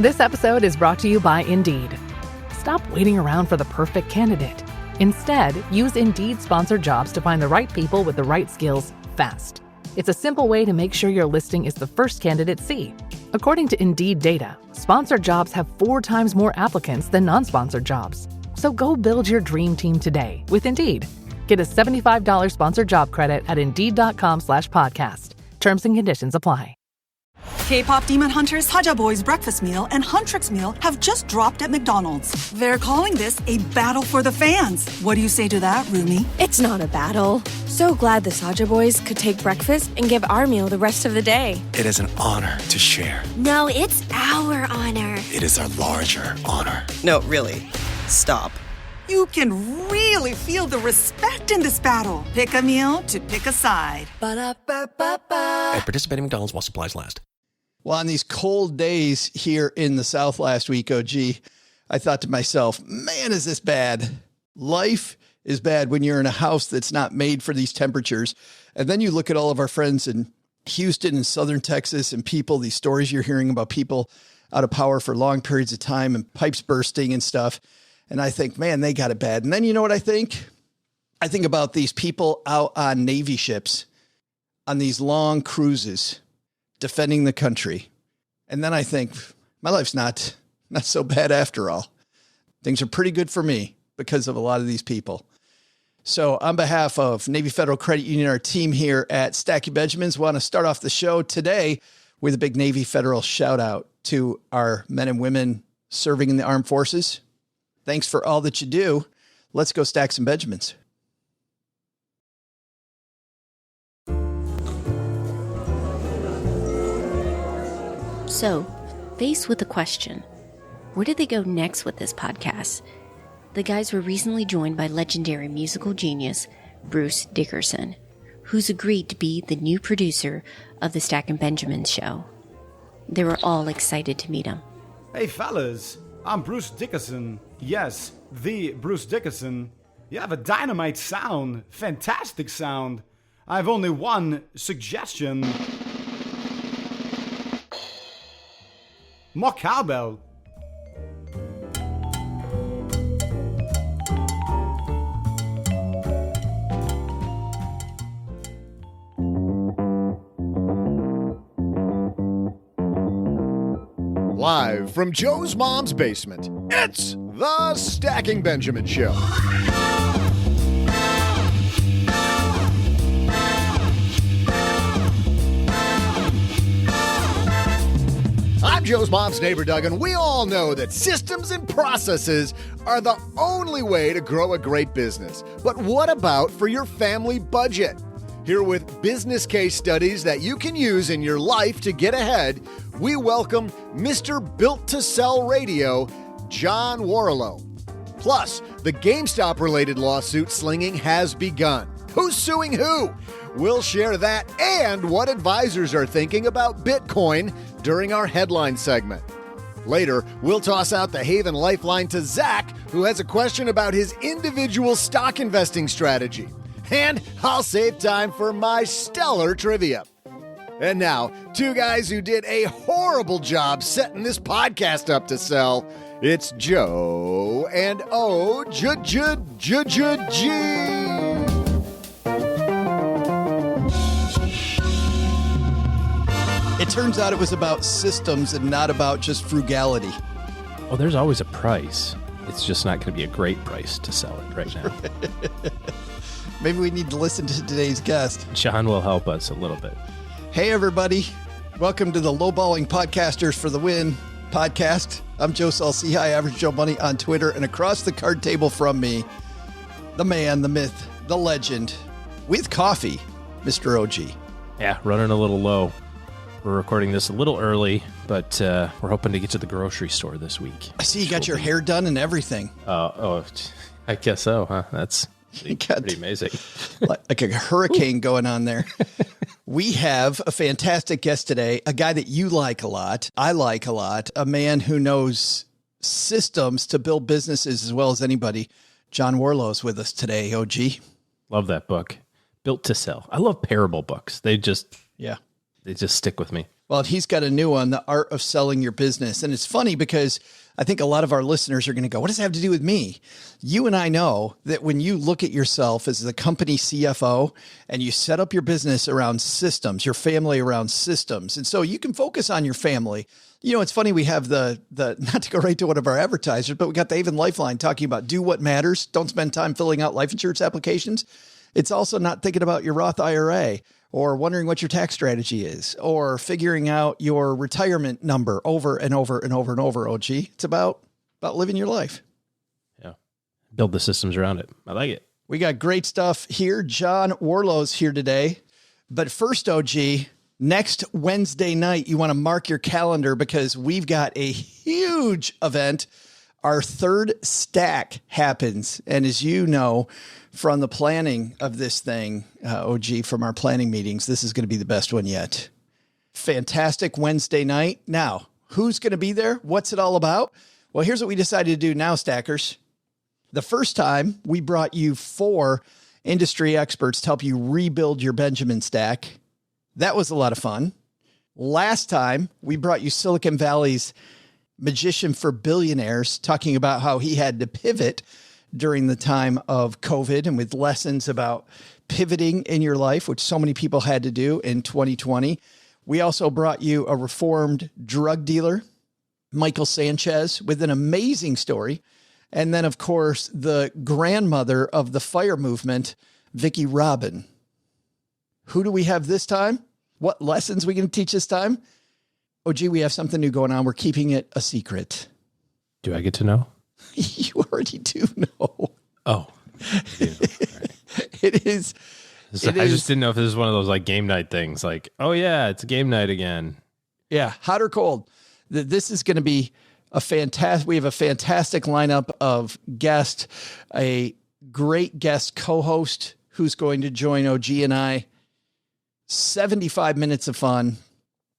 This episode is brought to you by Indeed. Stop waiting around for the perfect candidate. Instead, use Indeed sponsored jobs to find the right people with the right skills fast. It's a simple way to make sure your listing is the first candidates see. According to Indeed data, sponsored jobs have 4 times more applicants than non-sponsored jobs. So go build your dream team today with Indeed. Get a $75 sponsored job credit at Indeed.com/podcast. Terms and conditions apply. K-pop Demon Hunters Haja Boys Breakfast Meal and Huntrix Meal have just dropped at McDonald's. They're calling this a battle for the fans. What do you say to that, Rumi? It's not a battle. So glad the Saja Boys could take breakfast and give our meal the rest of the day. It is an honor to share. No, it's our honor. It is our larger honor. No, really. Stop. You can really feel the respect in this battle. Pick a meal to pick a side. Ba-da-ba-ba-ba. At participating McDonald's while supplies last. Well, on these cold days here in the South last week, OG, I thought to myself, man, is this bad? Life is bad when you're in a house that's not made for these temperatures. And then you look at all of our friends in Houston and Southern Texas and people, these stories you're hearing about people out of power for long periods of time and pipes bursting and stuff. And I think, man, they got it bad. And then you know what I think? I think about these people out on Navy ships on these long cruises defending the country. And then I think my life's not so bad after all. Things are pretty good for me because of a lot of these people. So on behalf of Navy Federal Credit Union, our team here at Stacking Benjamins, want to start off the show today with a big Navy Federal shout out to our men and women serving in the armed forces. Thanks for all that you do. Let's go stack some Benjamins. So, faced with the question, where did they go next with this podcast? The guys were recently joined by legendary musical genius Bruce Dickerson, who's agreed to be the new producer of the Stacking Benjamins show. They were all excited to meet him. Hey fellas, I'm Bruce Dickerson. Yes, the Bruce Dickerson. You have a dynamite sound, fantastic sound. I have only one suggestion. More cowbell. Live from Joe's mom's basement, it's the Stacking Benjamin Show. I'm Joe's mom's neighbor, Doug, and we all know that systems and processes are the only way to grow a great business. But what about for your family budget? Here with business case studies that you can use in your life to get ahead, we welcome Mr. Built to Sell Radio, John Warrillow. Plus, the GameStop-related lawsuit slinging has begun. Who's suing who? We'll share that and what advisors are thinking about Bitcoin during our headline segment. Later, we'll toss out the Haven Lifeline to Zach, who has a question about his individual stock investing strategy. And I'll save time for my stellar trivia. And now, 2 guys who did a horrible job setting this podcast up to sell. It's Joe and O-G. It turns out it was about systems and not about just frugality. Well, there's always a price. It's just not going to be a great price to sell it right now. Maybe we need to listen to today's guest. John will help us a little bit. Hey, everybody. Welcome to the Lowballing Podcasters for the Win podcast. I'm Joe Salci, Average Joe Money on Twitter, and across the card table from me, the man, the myth, the legend, with coffee, Mr. OG. Yeah, running a little low. We're recording this a little early, but we're hoping to get to the grocery store this week. I see you got your hair done and everything. I guess so, huh? That's pretty amazing. Like a hurricane going on there. We have a fantastic guest today, a guy that you like a lot, I like a lot, a man who knows systems to build businesses as well as anybody. John Warrillow is with us today, OG. Love that book. Built to Sell. I love parable books. They just stick with me. Well, he's got a new one, The Art of Selling Your Business. And it's funny because I think a lot of our listeners are going to go, what does it have to do with me? You and I know that when you look at yourself as the company CFO and you set up your business around systems, your family around systems, and so you can focus on your family. You know, it's funny, we have the not to go right to one of our advertisers, but we got the Avon Lifeline talking about do what matters. Don't spend time filling out life insurance applications. It's also not thinking about your Roth IRA or wondering what your tax strategy is or figuring out your retirement number over and over and over and over, OG. It's about living your life. Yeah. Build the systems around it. I like it. We got great stuff here. John Warrillow's here today. But first, OG, next Wednesday night, you want to mark your calendar because we've got a huge event. Our third stack happens. And as you know, from the planning of this thing, OG, from our planning meetings, this is going to be the best one yet. Fantastic Wednesday night. Now, who's going to be there? What's it all about? Well, here's what we decided to do now, stackers. The first time we brought you 4 industry experts to help you rebuild your Benjamin stack. That was a lot of fun. Last time we brought you Silicon Valley's magician for billionaires talking about how he had to pivot during the time of COVID and with lessons about pivoting in your life, which so many people had to do in 2020. We also brought you a reformed drug dealer, Michael Sanchez, with an amazing story. And then, of course, the grandmother of the fire movement, Vicki Robin. Who do we have this time? What lessons are we going to teach this time? Oh, gee, we have something new going on. We're keeping it a secret. Do I get to know? You already do know. Oh, right. It is. I just didn't know if this is one of those like game night things. Like, oh yeah, it's game night again. Yeah, hot or cold. This is going to be a fantastic. We have a fantastic lineup of guests. A great guest co-host who's going to join OG and I. 75 minutes of fun.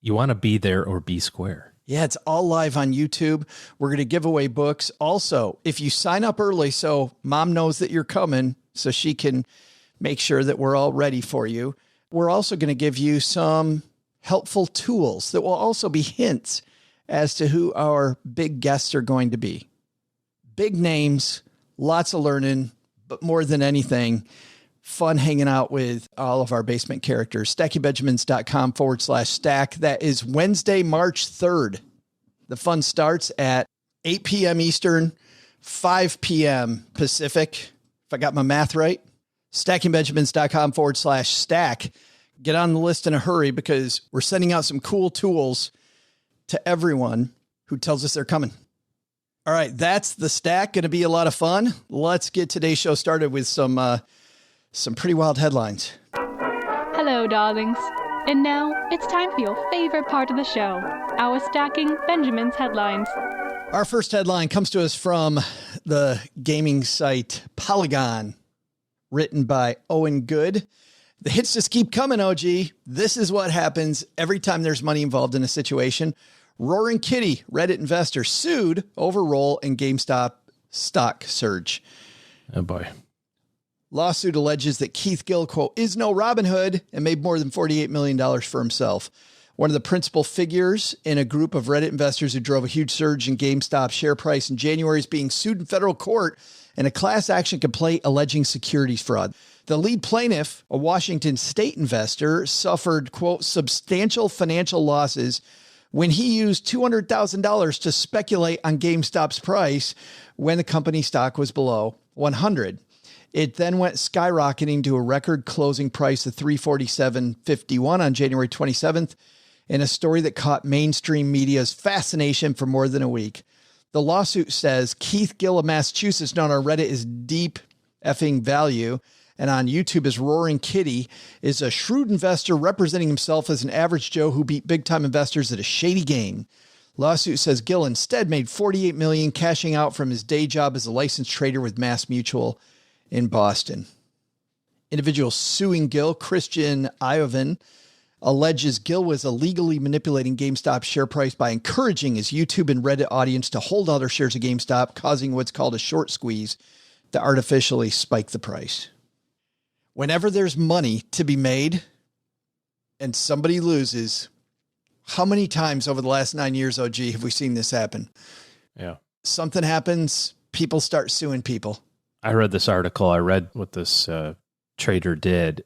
You want to be there or be square. Yeah, it's all live on YouTube. We're going to give away books. Also, if you sign up early so mom knows that you're coming so she can make sure that we're all ready for you, we're also going to give you some helpful tools that will also be hints as to who our big guests are going to be. Big names, lots of learning, but more than anything, fun hanging out with all of our basement characters. StackingBenjamins.com/stack. That is Wednesday, March 3rd. The fun starts at 8 p.m. Eastern, 5 p.m. Pacific. If I got my math right, StackingBenjamins.com/stack. Get on the list in a hurry because we're sending out some cool tools to everyone who tells us they're coming. All right, that's the stack. Going to be a lot of fun. Let's get today's show started with some pretty wild headlines. Hello, darlings. And now it's time for your favorite part of the show, our Stacking Benjamin's headlines. Our first headline comes to us from the gaming site Polygon, written by Owen Good. The hits just keep coming, OG. This is what happens every time there's money involved in a situation. Roaring Kitty, Reddit investor, sued over role in GameStop stock surge. Oh, boy. Lawsuit alleges that Keith Gill, quote, is no Robin Hood and made more than $48 million for himself. One of the principal figures in a group of Reddit investors who drove a huge surge in GameStop share price in January is being sued in federal court in a class action complaint alleging securities fraud. The lead plaintiff, a Washington state investor, suffered, quote, substantial financial losses when he used $200,000 to speculate on GameStop's price when the company stock was below 100. It then went skyrocketing to a record closing price of $347.51 on January 27th in a story that caught mainstream media's fascination for more than a week. The lawsuit says Keith Gill of Massachusetts, known on Reddit as Deep Effing Value and on YouTube as Roaring Kitty, is a shrewd investor representing himself as an average Joe who beat big-time investors at a shady game. Lawsuit says Gill instead made $48 million cashing out from his day job as a licensed trader with MassMutual in Boston. Individual suing Gill, Christian Iovine, alleges Gill was illegally manipulating GameStop's share price by encouraging his YouTube and Reddit audience to hold other shares of GameStop, causing what's called a short squeeze to artificially spike the price. Whenever there's money to be made and somebody loses, How many times over the last 9 years, OG, have we seen this happen? Yeah. Something happens, people start suing people. I read this article. I read what this trader did.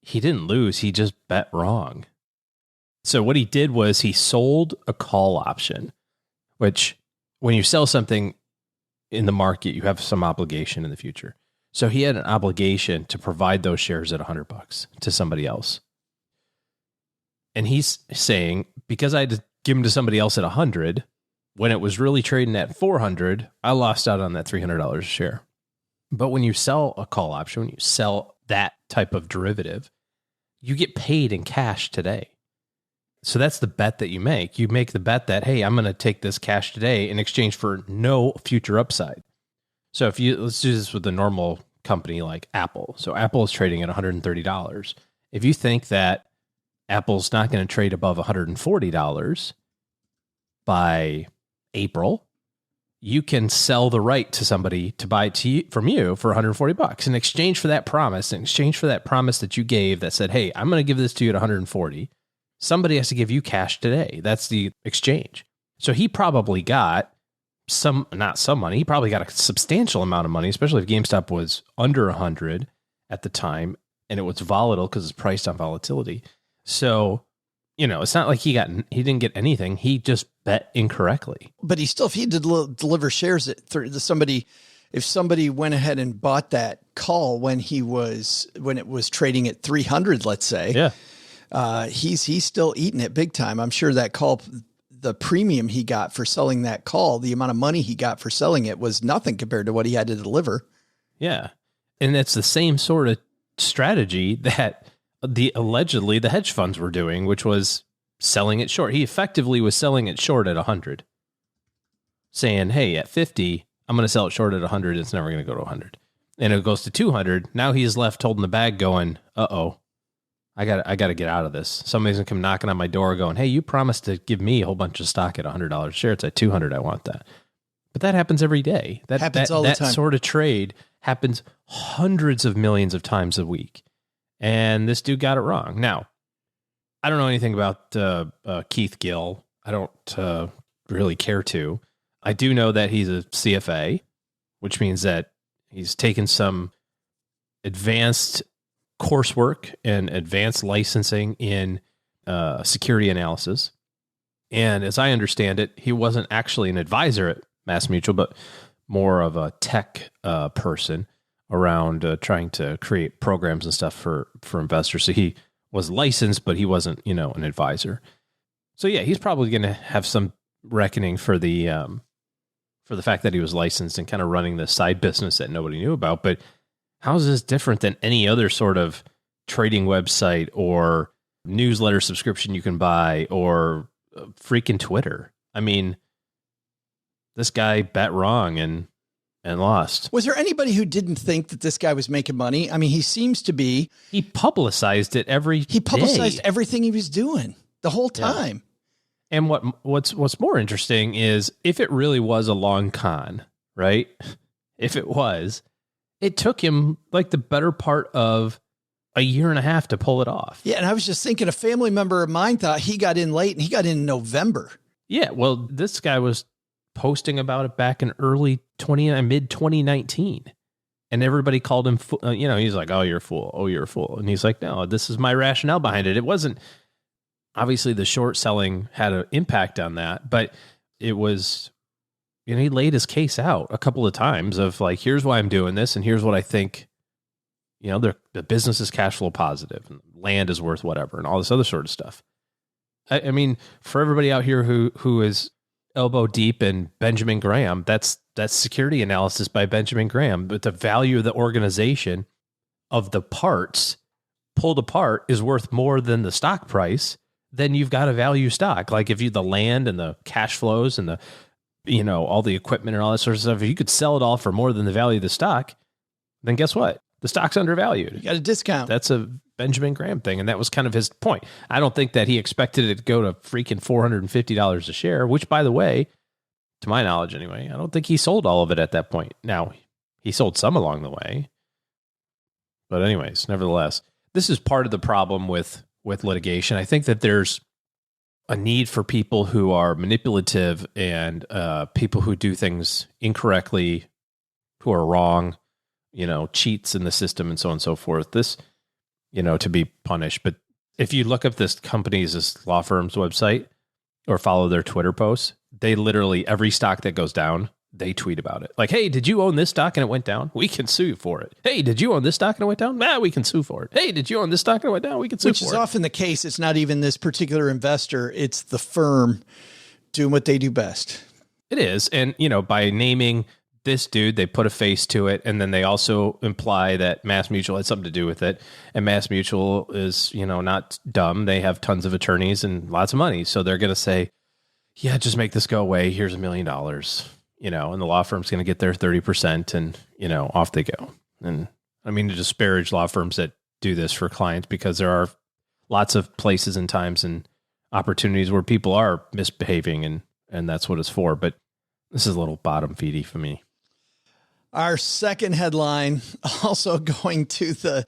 He didn't lose. He just bet wrong. So what he did was he sold a call option, which when you sell something in the market, you have some obligation in the future. So he had an obligation to provide those shares at $100 to somebody else. And he's saying, because I had to give them to somebody else at 100, when it was really trading at 400, I lost out on that $300 a share. But when you sell a call option, when you sell that type of derivative, you get paid in cash today. So that's the bet that you make. You make the bet that, hey, I'm going to take this cash today in exchange for no future upside. So let's do this with a normal company like Apple. So Apple is trading at $130. If you think that Apple's not going to trade above $140 by April, you can sell the right to somebody to buy it from you for $140 in exchange for that promise. In exchange for that promise that you gave that said, hey, I'm going to give this to you at $140. Somebody has to give you cash today. That's the exchange. So he probably got not some money. He probably got a substantial amount of money, especially if GameStop was under 100 at the time and it was volatile because it's priced on volatility. So, it's not like he didn't get anything. He just bet incorrectly. But if he did deliver shares to somebody, if somebody went ahead and bought that call when it was trading at 300, let's say, yeah, he's still eating it big time. I'm sure that call, the premium he got for selling that call, the amount of money he got for selling it was nothing compared to what he had to deliver. Yeah. And it's the same sort of strategy that allegedly the hedge funds were doing, which was selling it short. He effectively was selling it short at 100, saying, hey, at 50, I'm going to sell it short at 100. It's never going to go to 100. And it goes to 200. Now he's left holding the bag going, uh-oh, I got to get out of this. Somebody's going to come knocking on my door going, hey, you promised to give me a whole bunch of stock at $100 a share. It's at 200. I want that. But that happens every day. That happens all the time. That sort of trade happens hundreds of millions of times a week. And this dude got it wrong. Now, I don't know anything about Keith Gill. I don't really care to. I do know that he's a CFA, which means that he's taken some advanced coursework and advanced licensing in security analysis. And as I understand it, he wasn't actually an advisor at MassMutual, but more of a tech person around trying to create programs and stuff for investors. So he was licensed, but he wasn't, an advisor. So yeah, he's probably going to have some reckoning for the fact that he was licensed and kind of running this side business that nobody knew about. But how is this different than any other sort of trading website or newsletter subscription you can buy or freaking Twitter? I mean, this guy bet wrong and lost. Was there anybody who didn't think that this guy was making money? I mean, he seems to be. He publicized it He publicized everything he was doing the whole time. Yeah. And what's more interesting is if it really was a long con, right? If it was, it took him like the better part of a year and a half to pull it off. Yeah, and I was just thinking a family member of mine thought he got in late, and he got in November. Yeah, well, this guy was posting about it back in mid 2019, and everybody called him, he's like, oh, you're a fool. Oh, you're a fool. And he's like, no, this is my rationale behind it. It wasn't, obviously the short selling had an impact on that, but it was, he laid his case out a couple of times of like, here's why I'm doing this. And here's what I think, the business is cash flow positive and land is worth whatever and all this other sort of stuff. I mean, for everybody out here who is elbow deep in Benjamin Graham, that's security analysis by Benjamin Graham. But the value of the organization of the parts pulled apart is worth more than the stock price. Then you've got a value stock. Like if the land and the cash flows and the, all the equipment and all that sort of stuff, if you could sell it all for more than the value of the stock, then guess what? The stock's undervalued. You got a discount. That's a Benjamin Graham thing. And that was kind of his point. I don't think that he expected it to go to freaking $450 a share, which, by the way, to my knowledge anyway, I don't think he sold all of it at that point. Now, he sold some along the way. But anyways, nevertheless, this is part of the problem with litigation. I think that there's a need for people who are manipulative and people who do things incorrectly, who are wrong, cheats in the system and so on and so forth. This, to be punished. But if you look up this law firm's website or follow their Twitter posts, they literally, every stock that goes down, they tweet about it. Like, hey, did you own this stock and it went down? We can sue you for it. Hey, did you own this stock and it went down? We can sue for it. Hey, did you own this stock and it went down? We can sue for it. Which is often the case. It's not even this particular investor. It's the firm doing what they do best. It is. And, by naming this dude, they put a face to it. And then they also imply that Mass Mutual had something to do with it. And Mass Mutual is, not dumb. They have tons of attorneys and lots of money. So they're going to say, yeah, just make this go away. Here's $1 million. And the law firm's going to get their 30% and, off they go. And I mean to disparage law firms that do this for clients, because there are lots of places and times and opportunities where people are misbehaving, and that's what it's for. But this is a little bottom feedy for me. Our second headline, also going to the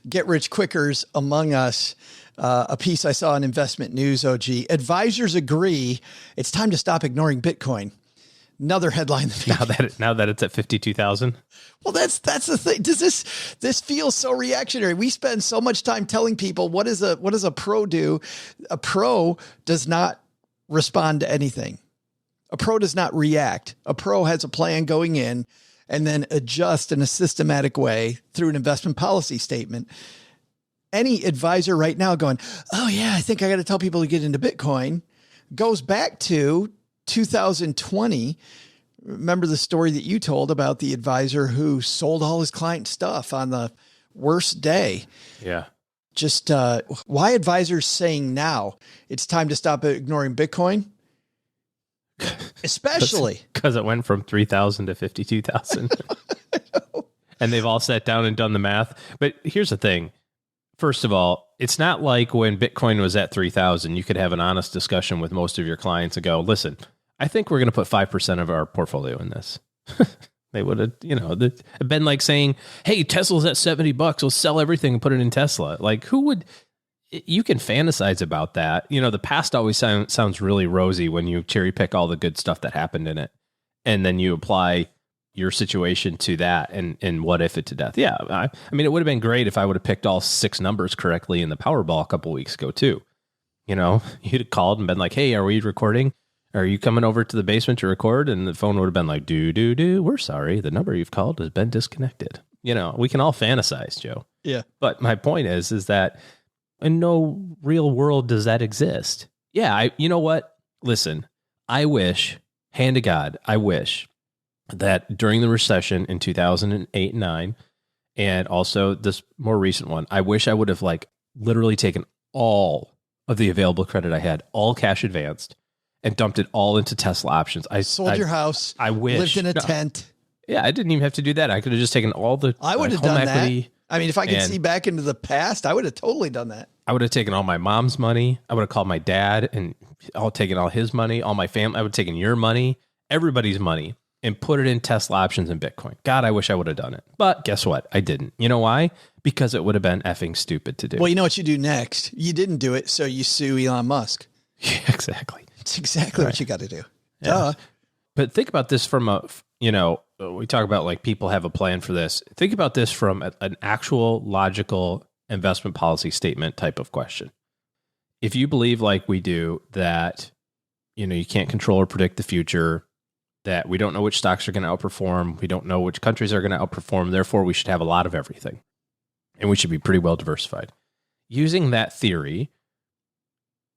get rich quickers among us, a piece I saw in Investment News, OG. Advisors agree it's time to stop ignoring Bitcoin. Another headline. Now that it's at 52,000. Well, that's the thing. Does this feels so reactionary? We spend so much time telling people what does a pro do? A pro does not respond to anything. A pro does not react. A pro has a plan going in and then adjust in a systematic way through an investment policy statement. Any advisor right now going, oh yeah, I think I got to tell people to get into Bitcoin, goes back to 2020. Remember the story that you told about the advisor who sold all his client stuff on the worst day? Yeah. Just why advisors saying now it's time to stop ignoring Bitcoin? Especially because it went from 3,000 to 52,000. And they've all sat down and done the math. But here's the thing. First of all, it's not like when Bitcoin was at 3,000, you could have an honest discussion with most of your clients and go, listen, I think we're going to put 5% of our portfolio in this. They would have, been like saying, hey, Tesla's at $70. We'll sell everything and put it in Tesla. Like, who would? You can fantasize about that. The past always sounds really rosy when you cherry pick all the good stuff that happened in it. And then you apply your situation to that and what if it to death. Yeah. I mean, it would have been great if I would have picked all 6 numbers correctly in the Powerball a couple of weeks ago too. You'd have called and been like, hey, are we recording? Are you coming over to the basement to record? And the phone would have been like, we're sorry. The number you've called has been disconnected. We can all fantasize, Joe. Yeah. But my point is that in no real world does that exist. Yeah. You know what? Listen, I wish, hand to God, I wish that during the recession in 2008 and 9, and also this more recent one, I wish I would have literally taken all of the available credit I had, all cash advanced, and dumped it all into Tesla options. I sold your house. I wish. Lived in a tent. Yeah, I didn't even have to do that. I could have just taken all the I would have home done equity. that. I mean, if I could see back into the past, I would have totally done that. I would have taken all my mom's money. I would have called my dad and taken all his money, all my family. I would have taken your money, everybody's money, and put it in Tesla options and Bitcoin. God, I wish I would have done it. But guess what? I didn't. You know why? Because it would have been effing stupid to do. Well, you know what you do next? You didn't do it, so you sue Elon Musk. Yeah, exactly. It's exactly what you got to do. Yeah. Duh. But think about this from we talk about people have a plan for this. Think about this from an actual logical investment policy statement type of question. If you believe like we do that, you can't control or predict the future, that we don't know which stocks are going to outperform, we don't know which countries are going to outperform, therefore we should have a lot of everything. And we should be pretty well diversified. Using that theory,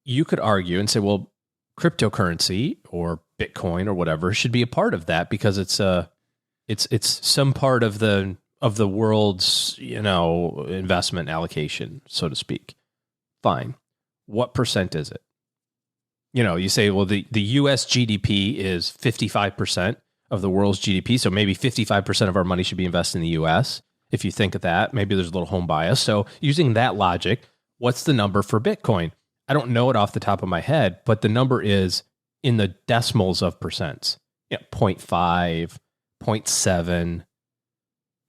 you could argue and say, well, cryptocurrency or Bitcoin or whatever should be a part of that because it's some part of the world's, investment allocation, so to speak. Fine. What percent is it? You say, well, the US GDP is 55% of the world's GDP. So maybe 55% of our money should be invested in the US. If you think of that, maybe there's a little home bias. So using that logic, what's the number for Bitcoin? I don't know it off the top of my head, but the number is in the decimals of percents. 0.5, 0.7,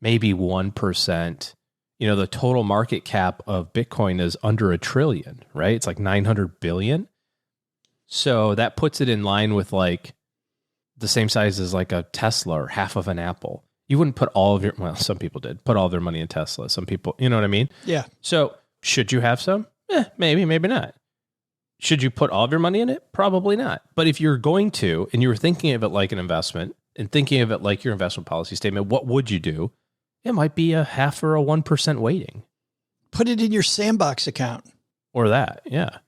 maybe 1%. The total market cap of Bitcoin is under $1 trillion, right? It's like 900 billion. So that puts it in line with like the same size as like a Tesla or half of an Apple. You wouldn't put all of your, well, some people did put all their money in Tesla. Some people, you know what I mean? Yeah. So should you have some? Maybe, maybe not. Should you put all of your money in it? Probably not. But if you're going to, and you were thinking of it like an investment and thinking of it like your investment policy statement, what would you do? It might be a 0.5 or a 1% weighting. Put it in your Sandbox account. Or that, yeah.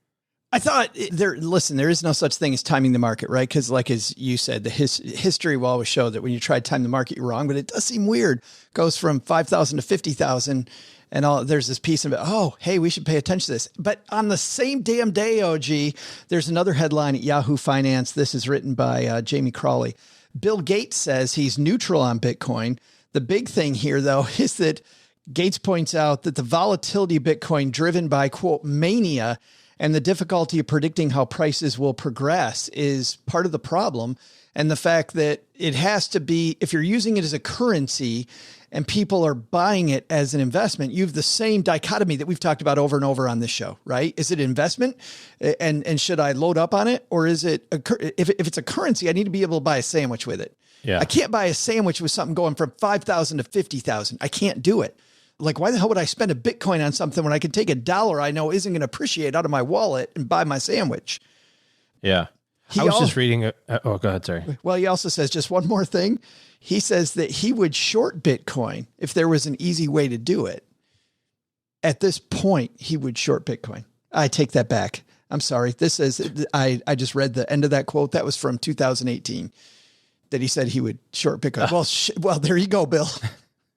I thought there is no such thing as timing the market, right? Because like, as you said, the history will always show that when you try to time the market, you're wrong, but it does seem weird. It goes from 5,000 to 50,000 and all, there's this piece of it. Oh, hey, we should pay attention to this. But on the same damn day, OG, there's another headline at Yahoo Finance. This is written by Jamie Crawley. Bill Gates says he's neutral on Bitcoin. The big thing here, though, is that Gates points out that the volatility of Bitcoin driven by, quote, mania and the difficulty of predicting how prices will progress is part of the problem. And the fact that it has to be, if you're using it as a currency and people are buying it as an investment, you have the same dichotomy that we've talked about over and over on this show, right? Is it investment? And should I load up on it? Or is it, if it's a currency, I need to be able to buy a sandwich with it. Yeah. I can't buy a sandwich with something going from 5,000 to 50,000. I can't do it. Like, why the hell would I spend a Bitcoin on something when I can take $1 I know isn't going to appreciate out of my wallet and buy my sandwich? Yeah. I was just reading. Oh, go ahead. Sorry. Well, he also says just one more thing. He says that he would short Bitcoin if there was an easy way to do it. At this point, he would short Bitcoin. I take that back. I'm sorry. This is, I just read the end of that quote. That was from 2018 that he said he would short Bitcoin. Well, there you go, Bill.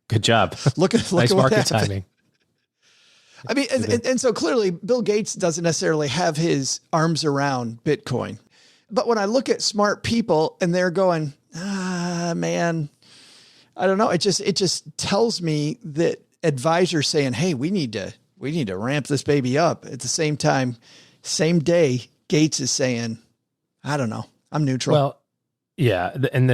Good job. Look nice at market timing. I mean, and so clearly Bill Gates doesn't necessarily have his arms around Bitcoin. But when I look at smart people and they're going, man, I don't know. It just tells me that advisors saying, hey, we need to ramp this baby up. At the same time, same day, Gates is saying, I don't know, I'm neutral. Well, yeah. And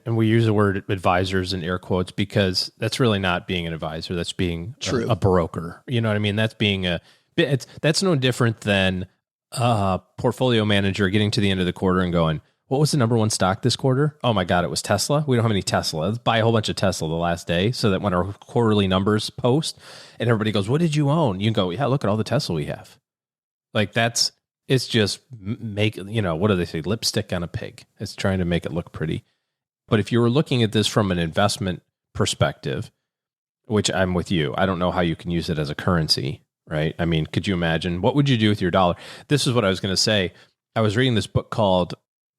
we use the word advisors in air quotes because that's really not being an advisor. That's being a broker. You know what I mean? That's no different than a portfolio manager getting to the end of the quarter and going, what was the number one stock this quarter? Oh my God, it was Tesla. We don't have any Tesla. Let's buy a whole bunch of Tesla the last day so that when our quarterly numbers post and everybody goes, what did you own? You can go, yeah, look at all the Tesla we have. Like it's just what do they say? Lipstick on a pig. It's trying to make it look pretty. But if you were looking at this from an investment perspective, which I'm with you, I don't know how you can use it as a currency, right? I mean, could you imagine? What would you do with your dollar? This is what I was going to say. I was reading this book called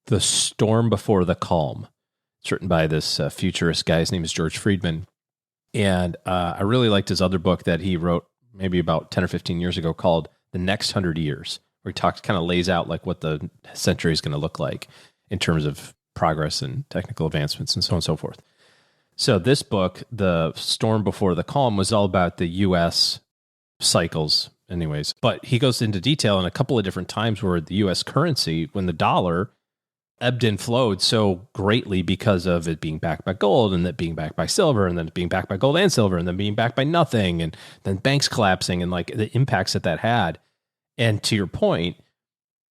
The Storm Before the Calm. It's written by this futurist guy. His name is George Friedman. And I really liked his other book that he wrote maybe about 10 or 15 years ago called The Next 100 Years, where he kind of lays out like what the century is going to look like in terms of progress and technical advancements and so on and so forth. So this book, The Storm Before the Calm, was all about the U.S. cycles anyways. But he goes into detail in a couple of different times where the U.S. currency, when the dollar ebbed and flowed so greatly because of it being backed by gold and that being backed by silver and then being backed by gold and silver and then being backed by nothing and then banks collapsing and like the impacts that had. And to your point,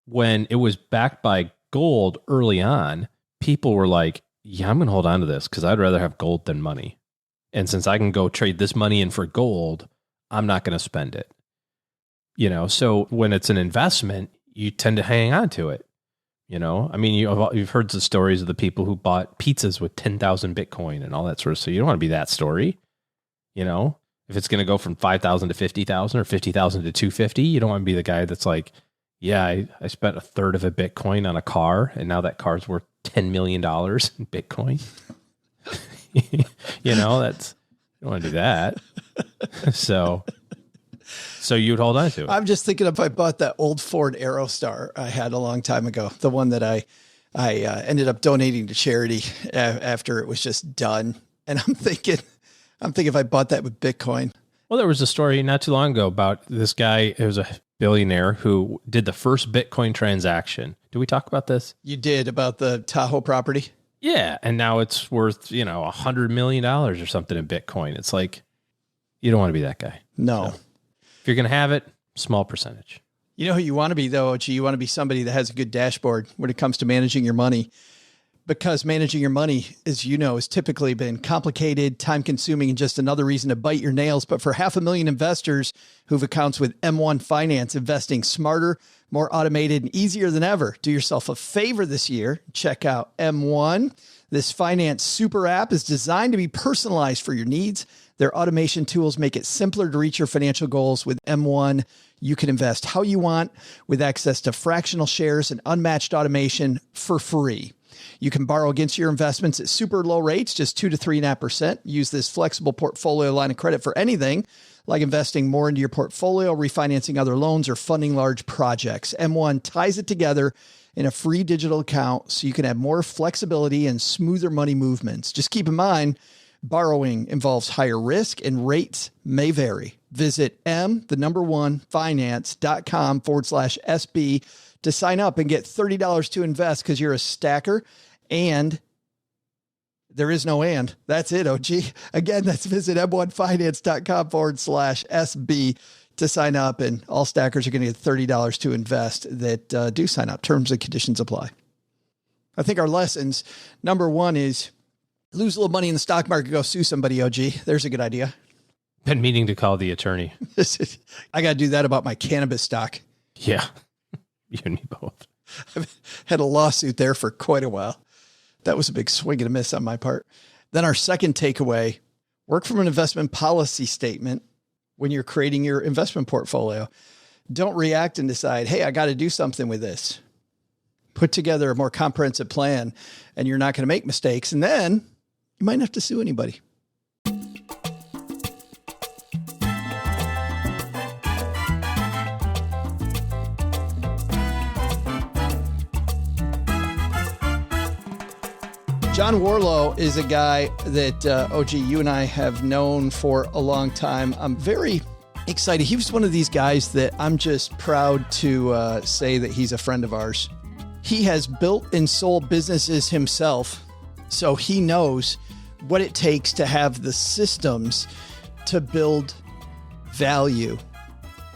when it was backed by gold early on, people were like, yeah, I'm going to hold on to this because I'd rather have gold than money. And since I can go trade this money in for gold, I'm not going to spend it. So when it's an investment, you tend to hang on to it. I mean, you've heard the stories of the people who bought pizzas with 10,000 Bitcoin and all that sort of stuff. You don't want to be that story. If it's going to go from 5,000 to 50,000 or 50,000 to 250, you don't want to be the guy that's like, yeah, I spent a third of a Bitcoin on a car and now that car's worth $10 million in Bitcoin. You don't want to do that. So you'd hold on to it. I'm just thinking if I bought that old Ford Aerostar I had a long time ago, the one that I ended up donating to charity after it was just done. And I'm thinking if I bought that with Bitcoin. Well, there was a story not too long ago about this guy. It was a billionaire who did the first Bitcoin transaction. Did we talk about this? You did, about the Tahoe property? Yeah. And now it's worth, $100 million or something in Bitcoin. It's like, you don't want to be that guy. No. So, if you're going to have it, small percentage. You know who you want to be, though, OG? You want to be somebody that has a good dashboard when it comes to managing your money. Because managing your money, as you know, has typically been complicated, time-consuming, and just another reason to bite your nails. But for 500,000 investors who have accounts with M1 Finance, investing smarter, more automated, and easier than ever. Do yourself a favor this year. Check out M1. This finance super app is designed to be personalized for your needs. Their automation tools make it simpler to reach your financial goals. With M1, you can invest how you want with access to fractional shares and unmatched automation for free. You can borrow against your investments at super low rates, just 2 to 3.5%. Use this flexible portfolio line of credit for anything like investing more into your portfolio, refinancing other loans, or funding large projects. M1 ties it together in a free digital account so you can have more flexibility and smoother money movements. Just keep in mind, borrowing involves higher risk and rates may vary. Visit finance.com/SB to sign up and get $30 to invest because you're a stacker. And there is no and. That's it, OG. Again, that's visit m1finance.com/SB to sign up. And all stackers are going to get $30 to invest that do sign up. Terms and conditions apply. I think our lessons, number one is lose a little money in the stock market, go sue somebody, OG. There's a good idea. Been meaning to call the attorney. I got to do that about my cannabis stock. Yeah. You and me both. I've had a lawsuit there for quite a while. That was a big swing and a miss on my part. Then our second takeaway, work from an investment policy statement when you're creating your investment portfolio. Don't react and decide, hey, I got to do something with this. Put together a more comprehensive plan and you're not going to make mistakes. And then you might not have to sue anybody. John Warrillow is a guy that, OG, you and I have known for a long time. I'm very excited. He was one of these guys that I'm just proud to say that he's a friend of ours. He has built and sold businesses himself, so he knows what it takes to have the systems to build value.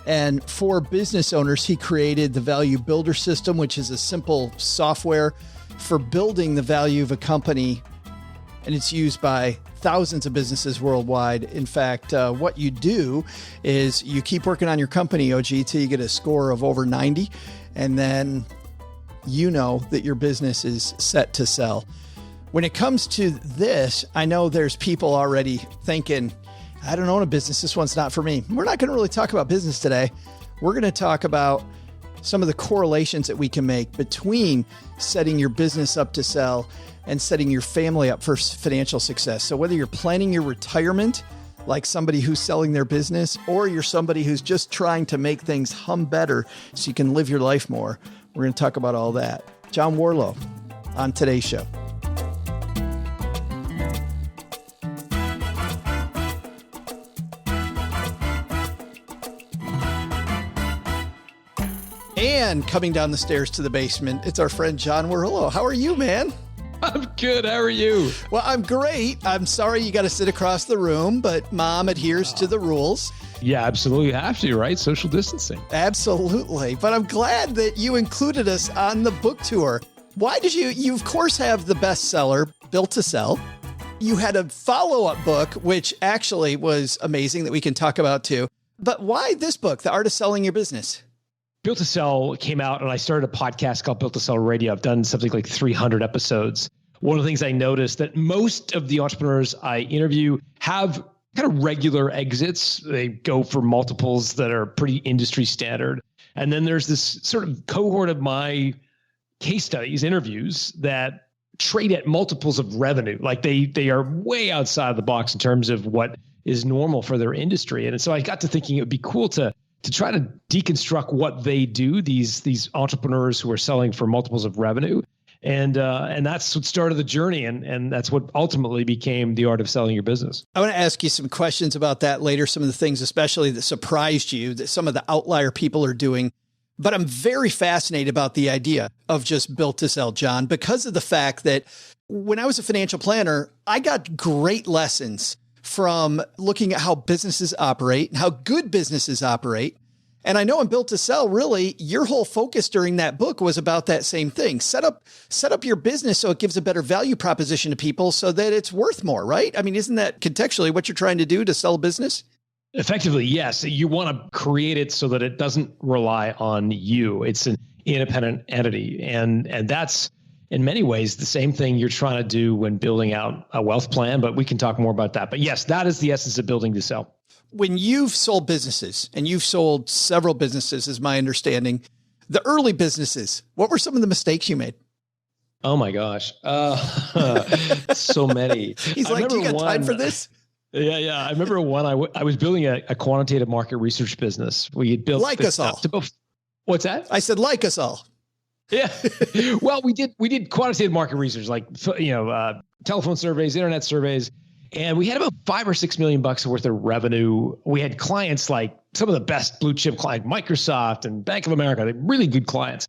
And for business owners, he created the Value Builder System, which is a simple software for building the value of a company, and it's used by thousands of businesses worldwide. In fact, what you do is you keep working on your company, OG, till you get a score of over 90, and then you know that your business is set to sell. When it comes to this, I know there's people already thinking, I don't own a business. This one's not for me. We're not going to really talk about business today. We're going to talk about some of the correlations that we can make between setting your business up to sell and setting your family up for financial success. So whether you're planning your retirement, like somebody who's selling their business, or you're somebody who's just trying to make things hum better so you can live your life more, we're going to talk about all that. John Warrillow on today's show. And coming down the stairs to the basement, it's our friend John Warrillow. How are you, man? I'm good. How are you? Well, I'm great. I'm sorry you got to sit across the room, but Mom adheres to the rules. Yeah, absolutely have to, right? Social distancing. Absolutely. But I'm glad that you included us on the book tour. Why did you of course have the bestseller, Built to Sell. You had a follow-up book, which actually was amazing that we can talk about too. But why this book, The Art of Selling Your Business? Built to Sell came out and I started a podcast called Built to Sell Radio. I've done something like 300 episodes. One of the things I noticed that most of the entrepreneurs I interview have kind of regular exits. They go for multiples that are pretty industry standard. And then there's this sort of cohort of my case studies, interviews that trade at multiples of revenue. Like they are way outside the box in terms of what is normal for their industry. And so I got to thinking it would be cool to try to deconstruct what they do, these entrepreneurs who are selling for multiples of revenue. And that's what started the journey. And that's what ultimately became The Art of Selling Your Business. I want to ask you some questions about that later, some of the things especially that surprised you, that some of the outlier people are doing. But I'm very fascinated about the idea of just Built to Sell, John, because of the fact that when I was a financial planner, I got great lessons from looking at how businesses operate and how good businesses operate. And I know in Built to Sell, really, your whole focus during that book was about that same thing. Set up your business so it gives a better value proposition to people so that it's worth more, right? I mean, isn't that contextually what you're trying to do to sell a business? Effectively, yes. You want to create it so that it doesn't rely on you. It's an independent entity. And that's, in many ways, the same thing you're trying to do when building out a wealth plan, but we can talk more about that. But yes, that is the essence of Building to Sell. When you've sold businesses, and you've sold several businesses, is my understanding, the early businesses, what were some of the mistakes you made? Oh my gosh. So many. He's like, you got time for this? Yeah. I remember one, I was building a quantitative market research business. We had built like us all. What's that? I said, like us all. Yeah. Well, we did quantitative market research, like, telephone surveys, internet surveys. And we had about $5 or $6 million worth of revenue. We had clients like some of the best blue chip clients, Microsoft and Bank of America, they're really good clients.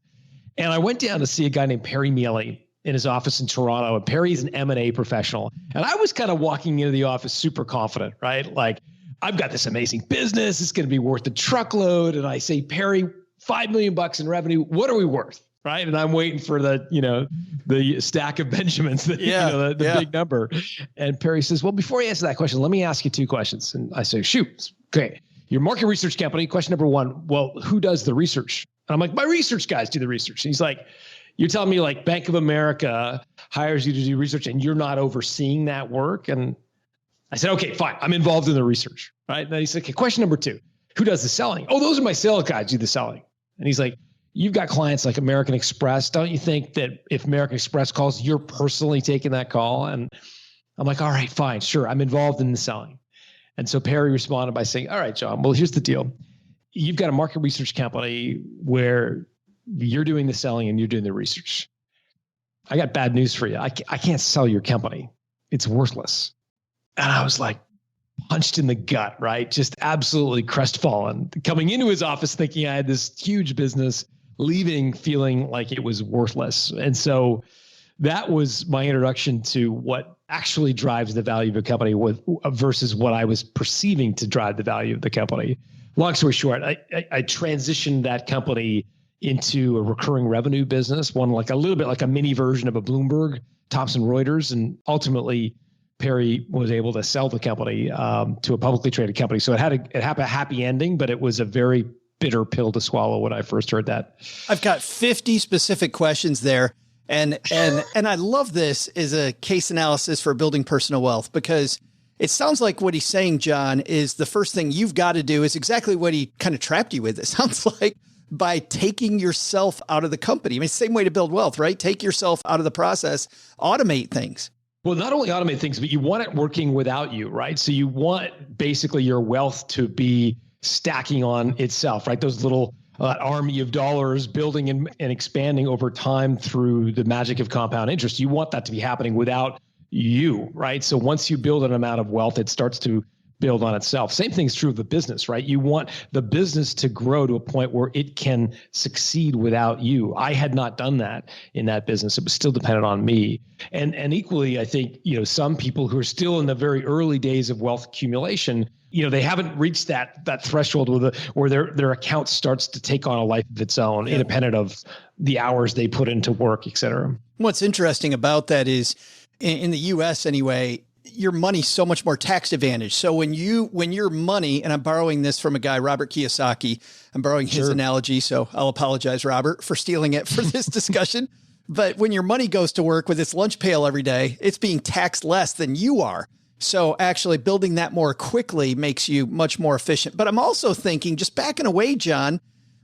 And I went down to see a guy named Perry Mealy in his office in Toronto. And Perry's an M&A professional. And I was kind of walking into the office super confident, right? Like, I've got this amazing business. It's going to be worth a truckload. And I say, Perry, $5 million in revenue. What are we worth? Right. And I'm waiting for the stack of Benjamins, the big number. And Perry says, well, before you answer that question, let me ask you two questions. And I say, shoot. Okay. Your market research company. Question number one. Well, who does the research? And I'm like, my research guys do the research. And he's like, you're telling me like Bank of America hires you to do research and you're not overseeing that work? And I said, okay, fine. I'm involved in the research. Right. And then he said, okay, question number two. Who does the selling? Oh, those are my sales guys do the selling. And he's like, you've got clients like American Express. Don't you think that if American Express calls, you're personally taking that call? And I'm like, all right, fine, sure. I'm involved in the selling. And so Perry responded by saying, all right, John, well, here's the deal. You've got a market research company where you're doing the selling and you're doing the research. I got bad news for you. I can't sell your company. It's worthless. And I was like, punched in the gut, right? Just absolutely crestfallen. Coming into his office thinking I had this huge business, leaving feeling like it was worthless. And so that was my introduction to what actually drives the value of a company versus what I was perceiving to drive the value of the company. Long story short, I transitioned that company into a recurring revenue business, one like a little bit like a mini version of a Bloomberg, Thomson Reuters, and ultimately Perry was able to sell the company to a publicly traded company. So it had a happy ending, but it was a very bitter pill to swallow when I first heard that. I've got 50 specific questions there. And I love this as a case analysis for building personal wealth, because it sounds like what he's saying, John, is the first thing you've got to do is exactly what he kind of trapped you with. It sounds like by taking yourself out of the company. I mean, it's the same way to build wealth, right? Take yourself out of the process, automate things. Well, not only automate things, but you want it working without you, right? So you want basically your wealth to be stacking on itself, right? Those little army of dollars building and expanding over time through the magic of compound interest. You want that to be happening without you, right? So once you build an amount of wealth, it starts to build on itself. Same thing's true of the business, right? You want the business to grow to a point where it can succeed without you. I had not done that in that business. It was still dependent on me. And equally, I think, some people who are still in the very early days of wealth accumulation, they haven't reached that threshold where their account starts to take on a life of its own, independent of the hours they put into work, et cetera. What's interesting about that is in the US anyway, your money's so much more tax advantage. So when your money, and I'm borrowing this from a guy, Robert Kiyosaki, I'm borrowing his analogy. So I'll apologize, Robert, for stealing it for this discussion. But when your money goes to work with its lunch pail every day, it's being taxed less than you are. So actually building that more quickly makes you much more efficient. But I'm also thinking, just backing away, John,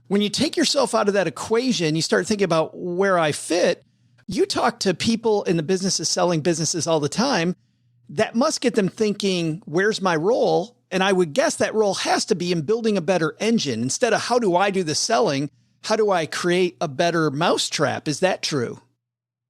when you take yourself out of that equation, you start thinking about where I fit. You talk to people in the business of selling businesses all the time. That must get them thinking, where's my role? And I would guess that role has to be in building a better engine. Instead of how do I do the selling, how do I create a better mousetrap? Is that true?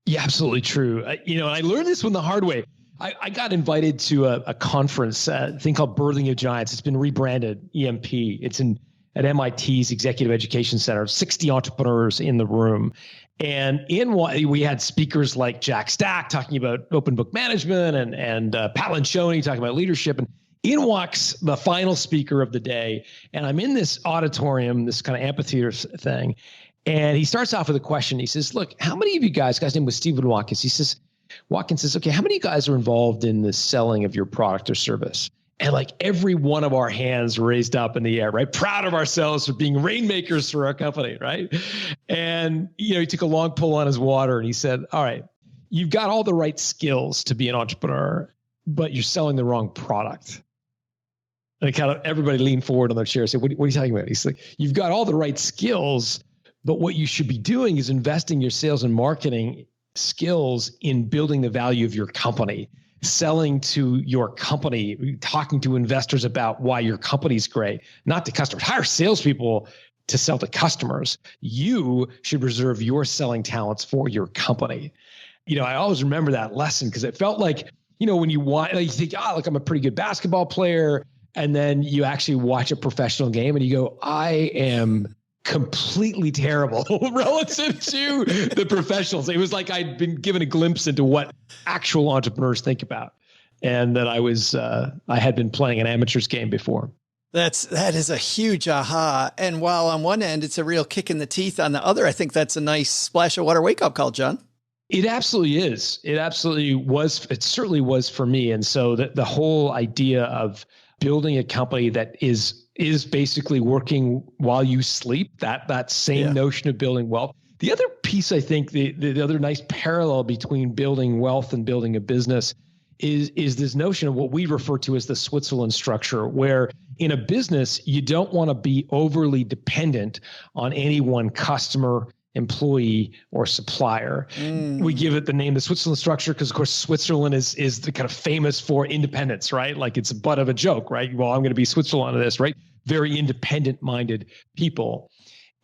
Yeah, absolutely true. And I learned this one the hard way. I got invited to a conference, a thing called Birthing of Giants. It's been rebranded EMP. It's at MIT's Executive Education Center, 60 entrepreneurs in the room. And we had speakers like Jack Stack talking about open book management and Pat Lencioni talking about leadership. And In walks the final speaker of the day, and I'm in this auditorium, this kind of amphitheater thing, and he starts off with a question. He says, look, how many of you guys, guy's name was Stephen Watkins, he says, Watkins says, okay, how many of you guys are involved in the selling of your product or service? And like every one of our hands raised up in the air, right? Proud of ourselves for being rainmakers for our company, right? And, he took a long pull on his water and he said, all right, you've got all the right skills to be an entrepreneur, but you're selling the wrong product. And kind of everybody leaned forward on their chair and said, what are you talking about? He's like, you've got all the right skills, but what you should be doing is investing your sales and marketing skills in building the value of your company, selling to your company, talking to investors about why your company's great, not to customers. Hire salespeople to sell to customers. You should reserve your selling talents for your company. I always remember that lesson because it felt like, when you think, look, I'm a pretty good basketball player. And then you actually watch a professional game and you go, I am completely terrible relative to the professionals. It was like I'd been given a glimpse into what actual entrepreneurs think about. And that I had been playing an amateur's game before. That is a huge aha. And while on one end, it's a real kick in the teeth, on the other, I think that's a nice splash of water wake-up call, John. It absolutely is. It absolutely was. It certainly was for me. And so the whole idea of building a company that is basically working while you sleep, that same notion of building wealth. The other piece, I think, the other nice parallel between building wealth and building a business is this notion of what we refer to as the Switzerland structure, where in a business, you don't want to be overly dependent on any one customer, employee, or supplier. We give it the name, the Switzerland structure, because of course Switzerland is the kind of famous for independence, right? Like it's a butt of a joke, right? Well, I'm going to be Switzerland of this, right? Very independent-minded people.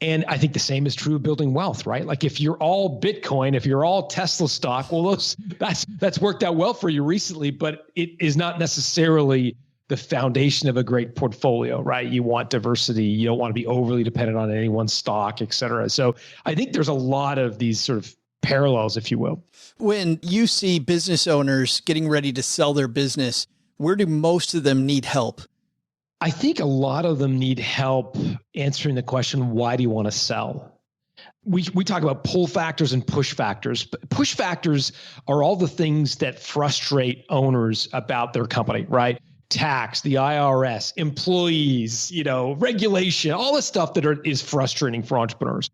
And I think the same is true of building wealth, right? Like if you're all Bitcoin, if you're all Tesla stock, well, that's worked out well for you recently, but it is not necessarily the foundation of a great portfolio, right? You want diversity. You don't want to be overly dependent on any one stock, et cetera. So I think there's a lot of these sort of parallels, if you will. When you see business owners getting ready to sell their business, where do most of them need help? I think a lot of them need help answering the question, why do you want to sell? We talk about pull factors and push factors. Push factors are all the things that frustrate owners about their company, right? Tax, the IRS, employees, regulation, all the stuff that is frustrating for entrepreneurs.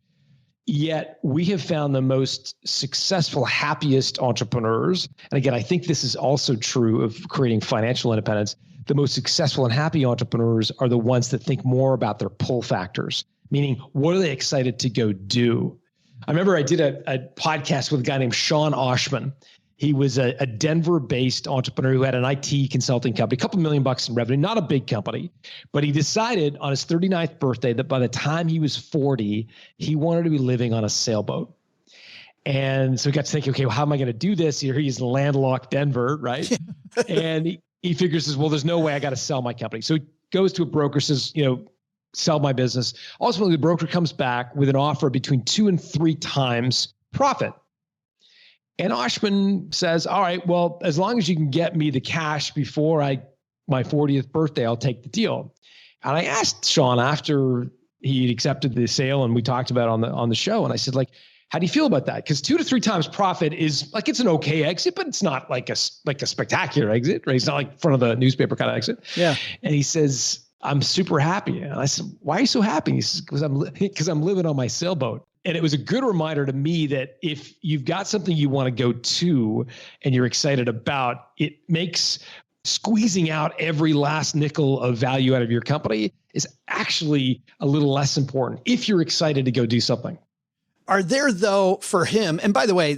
Yet we have found the most successful, happiest entrepreneurs. And again, I think this is also true of creating financial independence. The most successful and happy entrepreneurs are the ones that think more about their pull factors, meaning what are they excited to go do? I remember I did a podcast with a guy named Sean Oshman. He was a Denver-based entrepreneur who had an IT consulting company, a couple $1 million in revenue, not a big company, but he decided on his 39th birthday that by the time he was 40, he wanted to be living on a sailboat. And so he got to thinking, okay, well, how am I going to do this? Here he's in landlocked Denver, right? And he figures, well, there's no way I got to sell my company. So he goes to a broker, says, sell my business. Ultimately, the broker comes back with an offer between 2 and 3 times profit. And Oshman says, all right, well, as long as you can get me the cash before my 40th birthday, I'll take the deal. And I asked Sean after he accepted the sale and we talked about it on the show. And I said, like, how do you feel about that? Because 2 to 3 times profit is like, it's an okay exit, but it's not like a spectacular exit, right? It's not like front of the newspaper kind of exit. Yeah. And he says, I'm super happy. And I said, why are you so happy? He says, because I'm living on my sailboat. And it was a good reminder to me that if you've got something you want to go to and you're excited about, it makes squeezing out every last nickel of value out of your company is actually a little less important if you're excited to go do something. Are there, though, for him, and by the way,